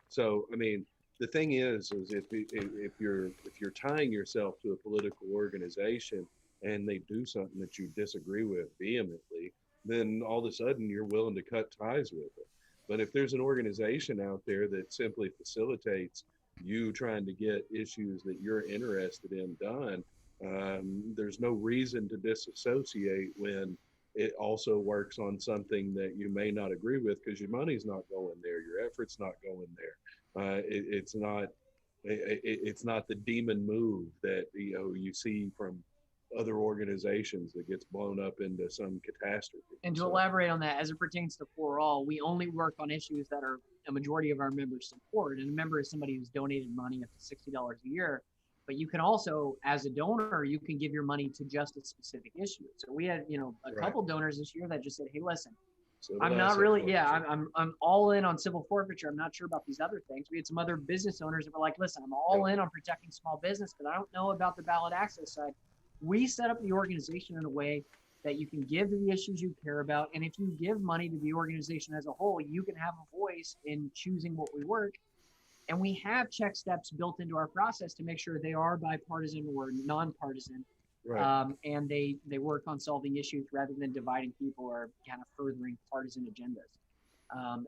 So, I mean, the thing is if you're tying yourself to a political organization and they do something that you disagree with vehemently, then all of a sudden you're willing to cut ties with it. But if there's an organization out there that simply facilitates you trying to get issues that you're interested in done, there's no reason to disassociate when it also works on something that you may not agree with, because your money's not going there, your effort's not going there. It's not the demon move that you see from other organizations that gets blown up into some catastrophe. And to elaborate on that, as it pertains to For All, we only work on issues that are a majority of our members support. And a member is somebody who's donated money up to $60 a year. But you can also, as a donor, you can give your money to just a specific issue. So we had, a couple donors this year that just said, "Hey, listen, I'm not really, I'm all in on civil forfeiture. I'm not sure about these other things." We had some other business owners that were like, "Listen, I'm all in on protecting small business, but I don't know about the ballot access side." We set up the organization in a way that you can give to the issues you care about. And if you give money to the organization as a whole, you can have a voice in choosing what we work. And we have check steps built into our process to make sure they are bipartisan or nonpartisan. Right. And they work on solving issues rather than dividing people or kind of furthering partisan agendas.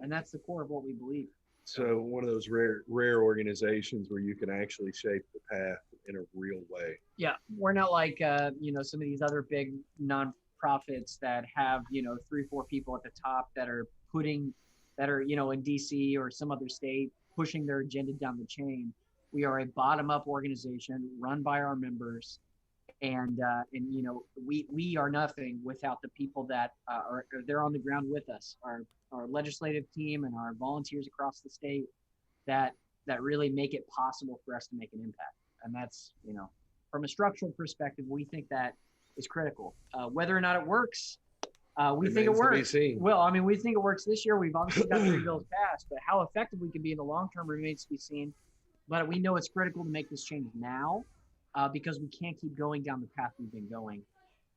And that's the core of what we believe. So one of those rare organizations where you can actually shape the path in a real way. Yeah, we're not like some of these other big nonprofits that have 3-4 people at the top that are in DC or some other state pushing their agenda down the chain. We are a bottom-up organization run by our members, and we are nothing without the people that are they're on the ground with us, our legislative team and our volunteers across the state that really make it possible for us to make an impact. And that's, from a structural perspective, we think that is critical. Whether or not it works, we think it works. Well, I mean, we think it works this year. We've obviously got 3 bills passed, but how effective we can be in the long term remains to be seen. But we know it's critical to make this change now because we can't keep going down the path we've been going.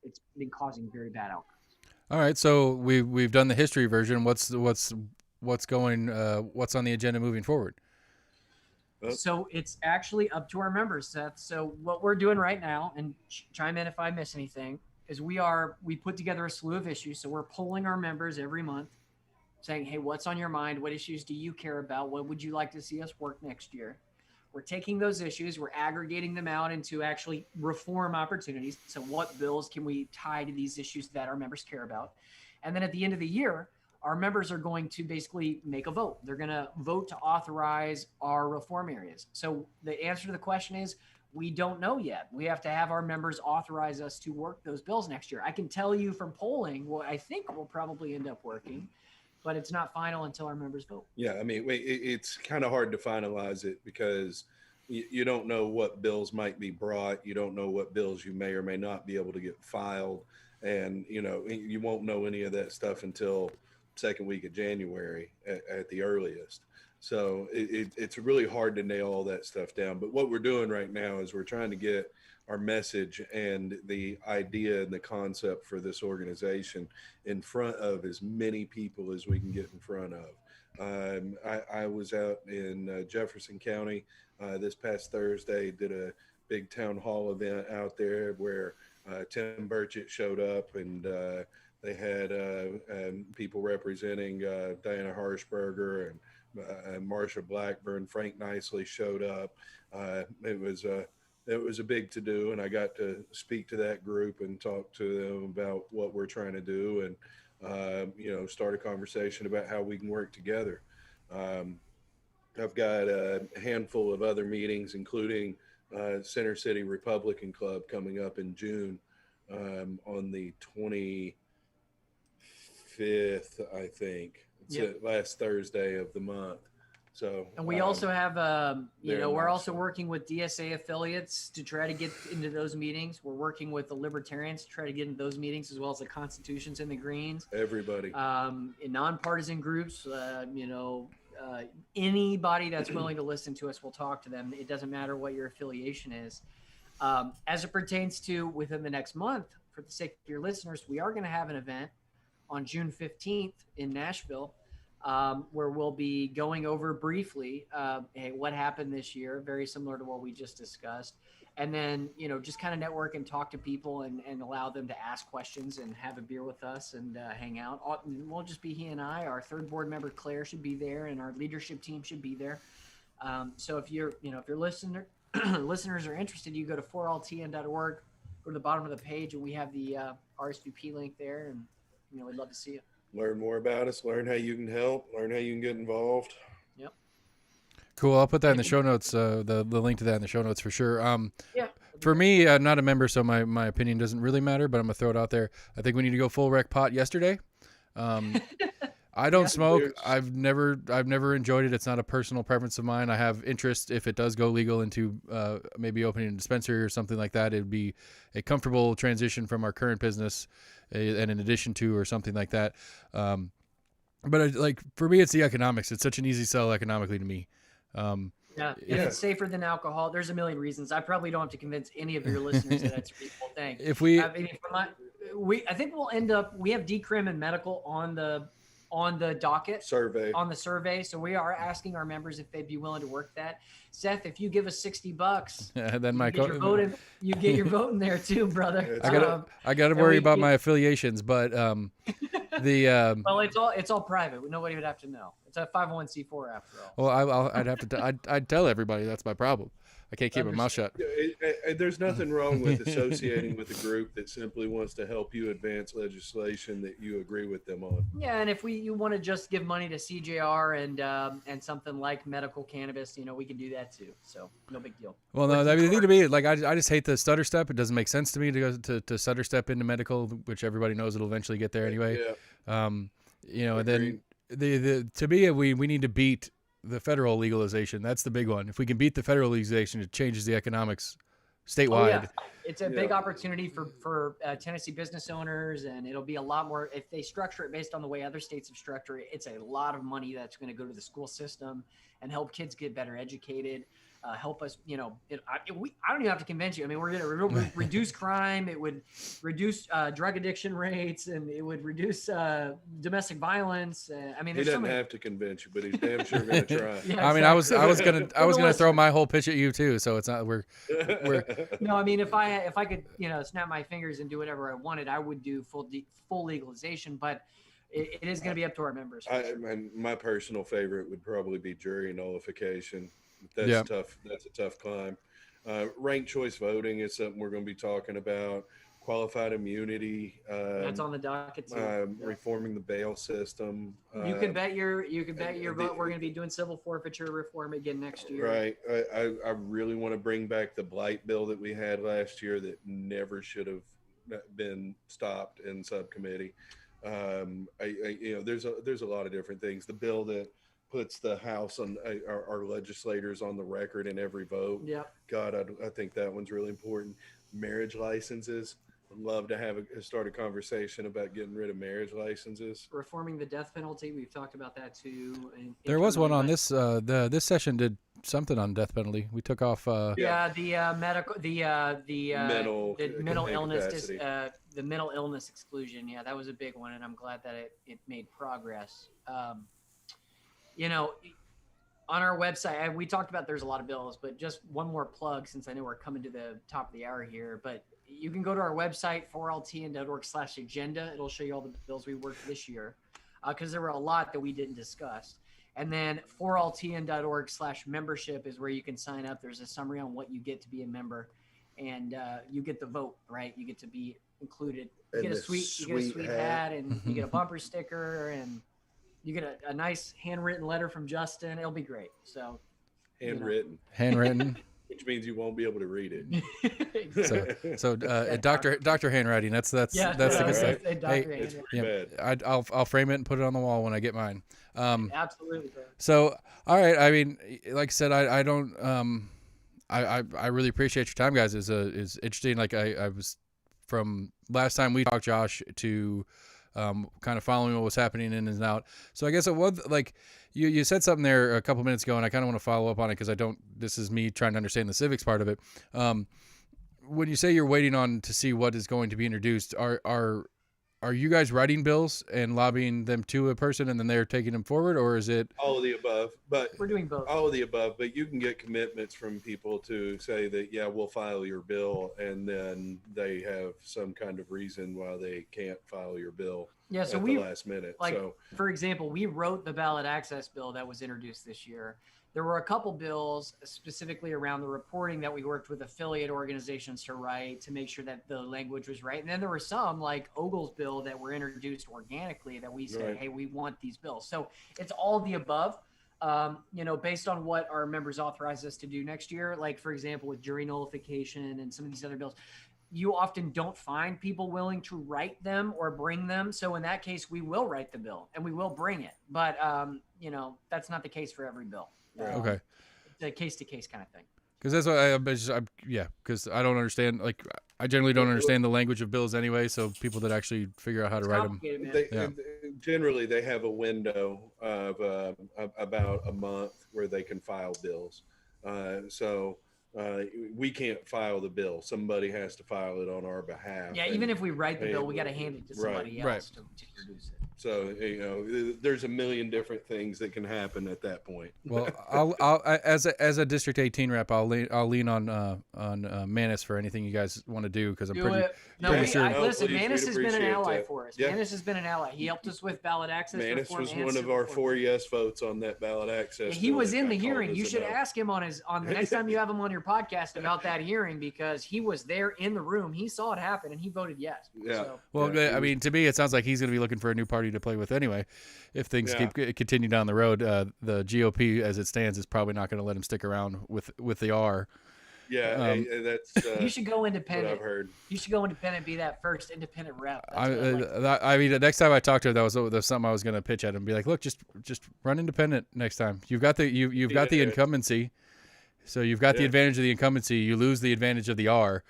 It's been causing very bad outcomes. All right, so we've done the history version. What's on the agenda moving forward? So it's actually up to our members, Seth. So what we're doing right now, and chime in if I miss anything, is we put together a slew of issues. So we're polling our members every month saying, "Hey, what's on your mind? What issues do you care about? What would you like to see us work next year?" We're taking those issues, we're aggregating them out into actually reform opportunities. So what bills can we tie to these issues that our members care about? And then at the end of the year, our members are going to basically make a vote. They're going to vote to authorize our reform areas. So the answer to the question is, we don't know yet. We have to have our members authorize us to work those bills next year. I can tell you from polling what I think will probably end up working, but it's not final until our members vote. Yeah, I mean, it's kind of hard to finalize it because you don't know what bills might be brought. You don't know what bills you may or may not be able to get filed. and you won't know any of that stuff until second week of January at the earliest. So it's really hard to nail all that stuff down. But what we're doing right now is we're trying to get our message and the idea and the concept for this organization in front of as many people as we can get in front of. I was out in Jefferson County this past Thursday, did a big town hall event out there where Tim Burchett showed up, and they had people representing Diana Harshberger and Marsha Blackburn. Frank Nicely showed up. It was a big to do, and I got to speak to that group and talk to them about what we're trying to do, and start a conversation about how we can work together. I've got a handful of other meetings, including Center City Republican Club coming up in June on the 25th, I think. It's Yep. the last Thursday of the month. So, And we also have, very we're much also so. working with DSA affiliates to try to get into those meetings. We're working with the Libertarians to try to get into those meetings, as well as the Constitutions and the Greens. Everybody. In nonpartisan groups, anybody that's willing to listen to us, we'll talk to them. It doesn't matter what your affiliation is. As it pertains to within the next month, for the sake of your listeners, we are going to have an event on June 15th in Nashville, where we'll be going over briefly what happened this year, very similar to what we just discussed. And then, just kind of network and talk to people and allow them to ask questions and have a beer with us and hang out. We'll just be he and I. Our third board member, Claire, should be there, and our leadership team should be there. So if you're, if your listeners are interested, you go to 4alltn.org, go to the bottom of the page, and we have the RSVP link there, and we'd love to see you. Learn more about us, learn how you can help, learn how you can get involved. Yep. Cool. I'll put that in the show notes, the link to that in the show notes for sure. Yeah. For me, I'm not a member, so my opinion doesn't really matter, but I'm going to throw it out there. I think we need to go full rec pot yesterday. I don't smoke. I've never enjoyed it. It's not a personal preference of mine. I have interest if it does go legal into maybe opening a dispensary or something like that. It would be a comfortable transition from our current business and in addition to or something like that. But for me, it's the economics. It's such an easy sell economically to me. Yeah, and it's safer than alcohol. There's a million reasons. I probably don't have to convince any of your listeners that that's a reasonable thing. If we, I think we'll end up. We have decrim and medical on the docket Survey. on the survey, so we are asking our members if they'd be willing to work that. Seth, if you give us $60, then my you get your vote in there too, brother. I got to worry about my affiliations, but well, it's all private. Nobody would have to know. It's a 501c4 after all. Well, I'd have to. I'd tell everybody. That's my problem. I can't keep my mouth shut. There's nothing wrong with associating with a group that simply wants to help you advance legislation that you agree with them on. Yeah, and if you want to just give money to CJR and something like medical cannabis, we can do that too. So no big deal. Well, no, the thing to me, I just hate the stutter step. It doesn't make sense to me to go to stutter step into medical, which everybody knows it'll eventually get there anyway. Yeah. And then to me, we need to beat the federal legalization. That's the big one. If we can beat the federal legalization, it changes the economics statewide. Oh, yeah. It's a big opportunity for Tennessee business owners, and it'll be a lot more if they structure it based on the way other states have structured it. It's a lot of money that's going to go to the school system and help kids get better educated. Help us, I don't even have to convince you. I mean, we're going to reduce crime. It would reduce drug addiction rates, and it would reduce domestic violence. I mean, he doesn't have to convince you, but he's damn sure going to try. Yeah, I mean, I was gonna throw my whole pitch at you too. So it's not we're. No, I mean, if I could, snap my fingers and do whatever I wanted, I would do full legalization. But it is going to be up to our members. My personal favorite would probably be jury nullification. That's tough. That's a tough climb. Ranked choice voting is something we're going to be talking about. Qualified immunity. That's on the docket too. Reforming the bail system. You can bet your vote. We're going to be doing civil forfeiture reform again next year. Right. I really want to bring back the blight bill that we had last year that never should have been stopped in subcommittee. There's a lot of different things. The bill that puts the House on our legislators on the record in every vote. Yeah. God, I think that one's really important. Marriage licenses. love to start a conversation about getting rid of marriage licenses. Reforming the death penalty. We've talked about that too. There was one on internally, this. This session did something on death penalty. We took off. Yeah, the medical, Mental the mental illness, incapacity. the mental illness exclusion. Yeah, that was a big one, and I'm glad that it made progress. You know, on our website, we talked about there's a lot of bills, but just one more plug since I know we're coming to the top of the hour here. But you can go to our website, 4ltn.org/agenda. It'll show you all the bills we worked this year, because there were a lot that we didn't discuss. And then 4ltn.org/membership is where you can sign up. There's a summary on what you get to be a member, and you get the vote, right? You get to be included. You And get a the sweet hat, and you get a bumper sticker, and you get a nice handwritten letter from Justin. It'll be great. So Handwritten, handwritten. which means you won't be able to read it. So Doctor handwriting. That's the good stuff. It's pretty bad. I'll frame it and put it on the wall when I get mine. Absolutely, bro. So all right. I mean, like I said, I don't. I really appreciate your time, guys. Is interesting. Like I was from last time we talked, Josh, to kind of following what was happening in and out. So I guess it was like you said something there a couple minutes ago, and I kind of want to follow up on it because this is me trying to understand the civics part of it. When you say you're waiting on to see what is going to be introduced, are you guys writing bills and lobbying them to a person and then they're taking them forward, or is it All of the above, but We're doing both. all of the above, but you can get commitments from people to say that, yeah, we'll file your bill, and then they have some kind of reason why they can't file your bill Yeah, so at we the last minute. like, So for example, we wrote the ballot access bill that was introduced this year. There were a couple bills specifically around the reporting that we worked with affiliate organizations to write to make sure that the language was right. And then there were some like Ogle's bill that were introduced organically that we said, Right. hey, we want these bills. So it's all of the above, based on what our members authorize us to do next year. Like, for example, with jury nullification and some of these other bills, you often don't find people willing to write them or bring them. So in that case, we will write the bill and we will bring it. But, that's not the case for every bill. okay? It's a case-to-case kind of thing. Because that's what because I don't understand. Like I generally don't understand the language of bills anyway. So people that actually figure out how to It's write them. complicated, man. they, generally they have a window of about a month where they can file bills. We can't file the bill. Somebody has to file it on our behalf. Yeah, even if we write the bill, we got to hand it to somebody Right. else to produce it. So, there's a million different things that can happen at that point. Well, as a District 18 rep, I'll lean on Manus for anything you guys want to do because I'm Do pretty. it. No, pretty sure- listen, Please, Manus we'd has been an appreciate ally that. for us. Yeah. Manus has been an ally. He helped us with ballot access. Manus reform was and one of civil our reform. 4 yes votes on that ballot access. He bill was that in the got hearing. called You as a should no. ask him on the next time you have him on your podcast about that hearing because he was there in the room. He saw it happen and he voted yes. Yeah. So, Well, Yeah, I mean, to me, it sounds like he's going to be looking for a new party to play with anyway. If things Yeah. continue down the road, the GOP, as it stands, is probably not going to let him stick around with the R. Yeah, that's you should go what independent. I've heard. You should go independent. Be that first independent rep. That's I what I like. I mean, the next time I talk to him, that was something I was going to pitch at him. Be like, look, just run independent next time. You've got the you've got the Yeah. incumbency, so you've got the Yeah. advantage of the incumbency. You lose the advantage of the R.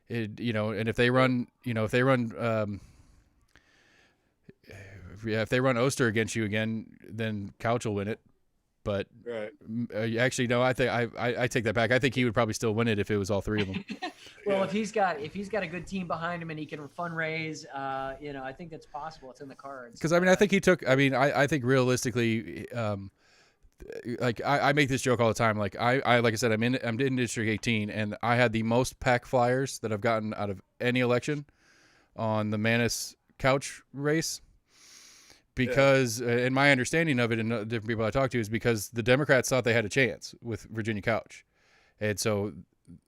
And if they run, if they run Oster against you again, then Couch will win it. But Right. actually, no, I think I take that back. I think he would probably still win it if it was all three of them. Well, Yeah. if he's got a good team behind him and he can fundraise, I think that's possible. It's in the cards. Because I think he took. I think realistically, I make this joke all the time. Like like I said, I'm in District 18, and I had the most PAC flyers that I've gotten out of any election on the Manus Couch race. Because, and my understanding of it, and different people I talked to, is because the Democrats thought they had a chance with Virginia Couch, and so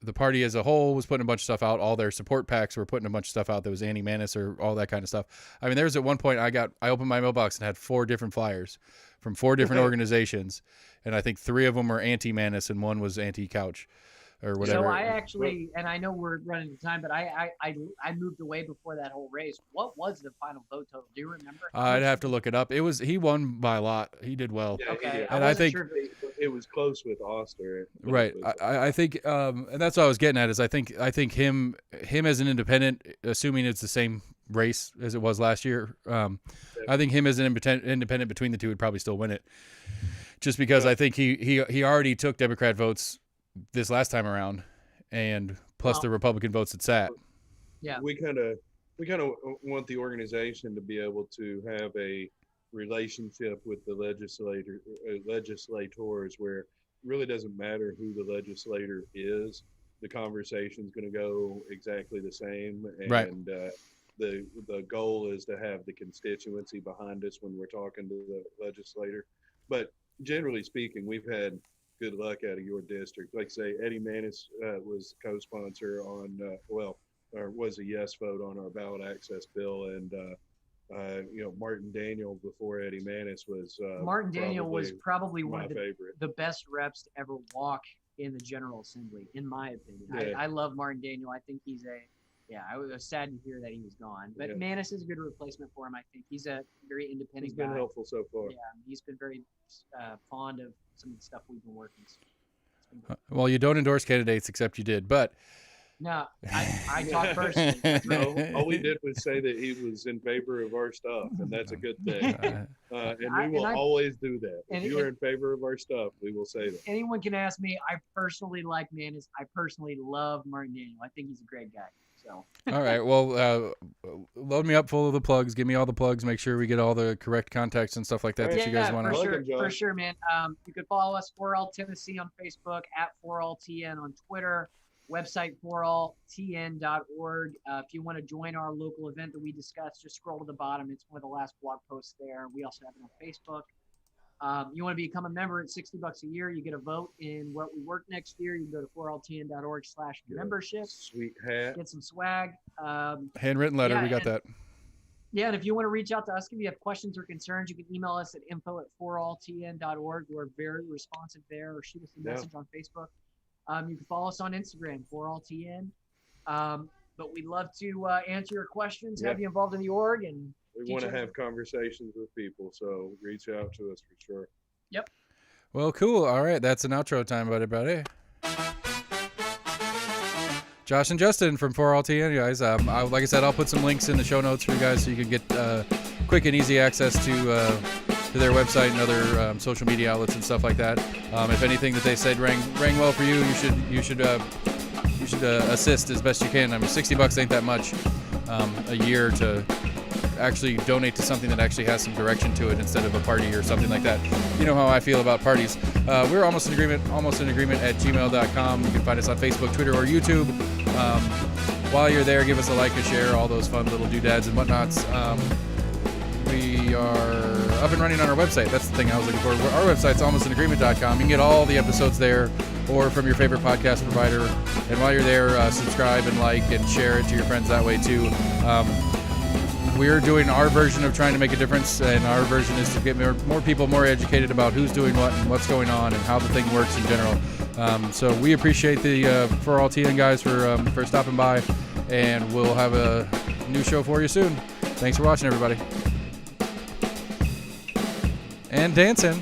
the party as a whole was putting a bunch of stuff out. All their support PACs were putting a bunch of stuff out that was anti-Manus or all that kind of stuff. I mean, there was at one point I opened my mailbox and had 4 different flyers from 4 different organizations, and I think 3 of them were anti-Manus and 1 was anti-Couch or whatever. So I actually, and I know we're running out of time, but I moved away before that whole race. What was the final vote total? Do you remember? I'd have to look it up. He won by a lot. He did well. Yeah, Okay, yeah. And I wasn't think- sure if it was close with Oster. but it Right. was- I think, and that's what I was getting at is I think him as an independent, assuming it's the same race as it was last year. I think him as an independent between the two would probably still win it, just because I think he already took Democrat votes this last time around, and plus the Republican votes it sat. Yeah. we kind of want the organization to be able to have a relationship with the legislators where it really doesn't matter who the legislator is. The conversation's going to go exactly the same, and Right. The goal is to have the constituency behind us when we're talking to the legislator. But generally speaking, we've had good luck out of your district. Like say, Eddie Manis was co-sponsor on, or was a yes vote on our ballot access bill, and Martin Daniel before Eddie Manis was Martin Daniel was probably one my of favorite. the best reps to ever walk in the General Assembly, in my opinion. Yeah. I love Martin Daniel. I think I was sad to hear that he was gone. But Yeah. Manis is a good replacement for him, I think. He's a very independent He's been guy. helpful so far. Yeah, he's been very fond of some of the stuff we've been working. So it's been good. Well, you don't endorse candidates, except you did, but No, I talk personally. That's right. No, all we did was say that he was in favor of our stuff, and that's a good thing. And we will always do that. If and- you are in favor of our stuff, we will say that. Anyone can ask me. I personally like Manis. I personally love Martin Daniel. I think he's a great guy. So all right. Well, load me up full of the plugs. Give me all the plugs. Make sure we get all the correct contacts and stuff like that that you guys want for to. sure, Welcome, John. for sure, man. You can follow us 4All Tennessee on Facebook, at 4AllTN on Twitter, website 4alltn.org. If you want to join our local event that we discussed, just scroll to the bottom. It's one of the last blog posts there. We also have it on Facebook. You want to become a member at $60 a year. You get a vote in what we work next year. You can go to 4alltn.org/membership. Sweet hat. Get some swag. Handwritten letter. Yeah, We got and- that. Yeah, and if you want to reach out to us, if you have questions or concerns, you can email us at info@4alltn.org. We're very responsive there, or shoot us a Yeah. message on Facebook. You can follow us on Instagram, 4alltn. But we'd love to answer your questions, have you involved in the org, and We want to have conversations with people, so reach out to us for sure. Well, cool. All right, that's an outro time, everybody. Josh and Justin from 4LTN, guys. Like I said, I'll put some links in the show notes for you guys so you can get quick and easy access to their website and other social media outlets and stuff like that. If anything that they said rang well for you, you should assist as best you can. I mean, $60 ain't that much a year to actually donate to something that actually has some direction to it instead of a party or something like that. You know how I feel about parties. We're almost in agreement at gmail.com. You can find us on Facebook, Twitter, or YouTube. While you're there, give us a like, a share, all those fun little doodads and whatnots. We are up and running on our website. That's the thing I was looking for. Our website's almostinagreement.com. You can get all the episodes there or from your favorite podcast provider. And while you're there, subscribe and like and share it to your friends that way too. We're doing our version of trying to make a difference, and our version is to get more people more educated about who's doing what and what's going on and how the thing works in general. So we appreciate the 4LTN guys for stopping by, and we'll have a new show for you soon. Thanks for watching, everybody. And dancing.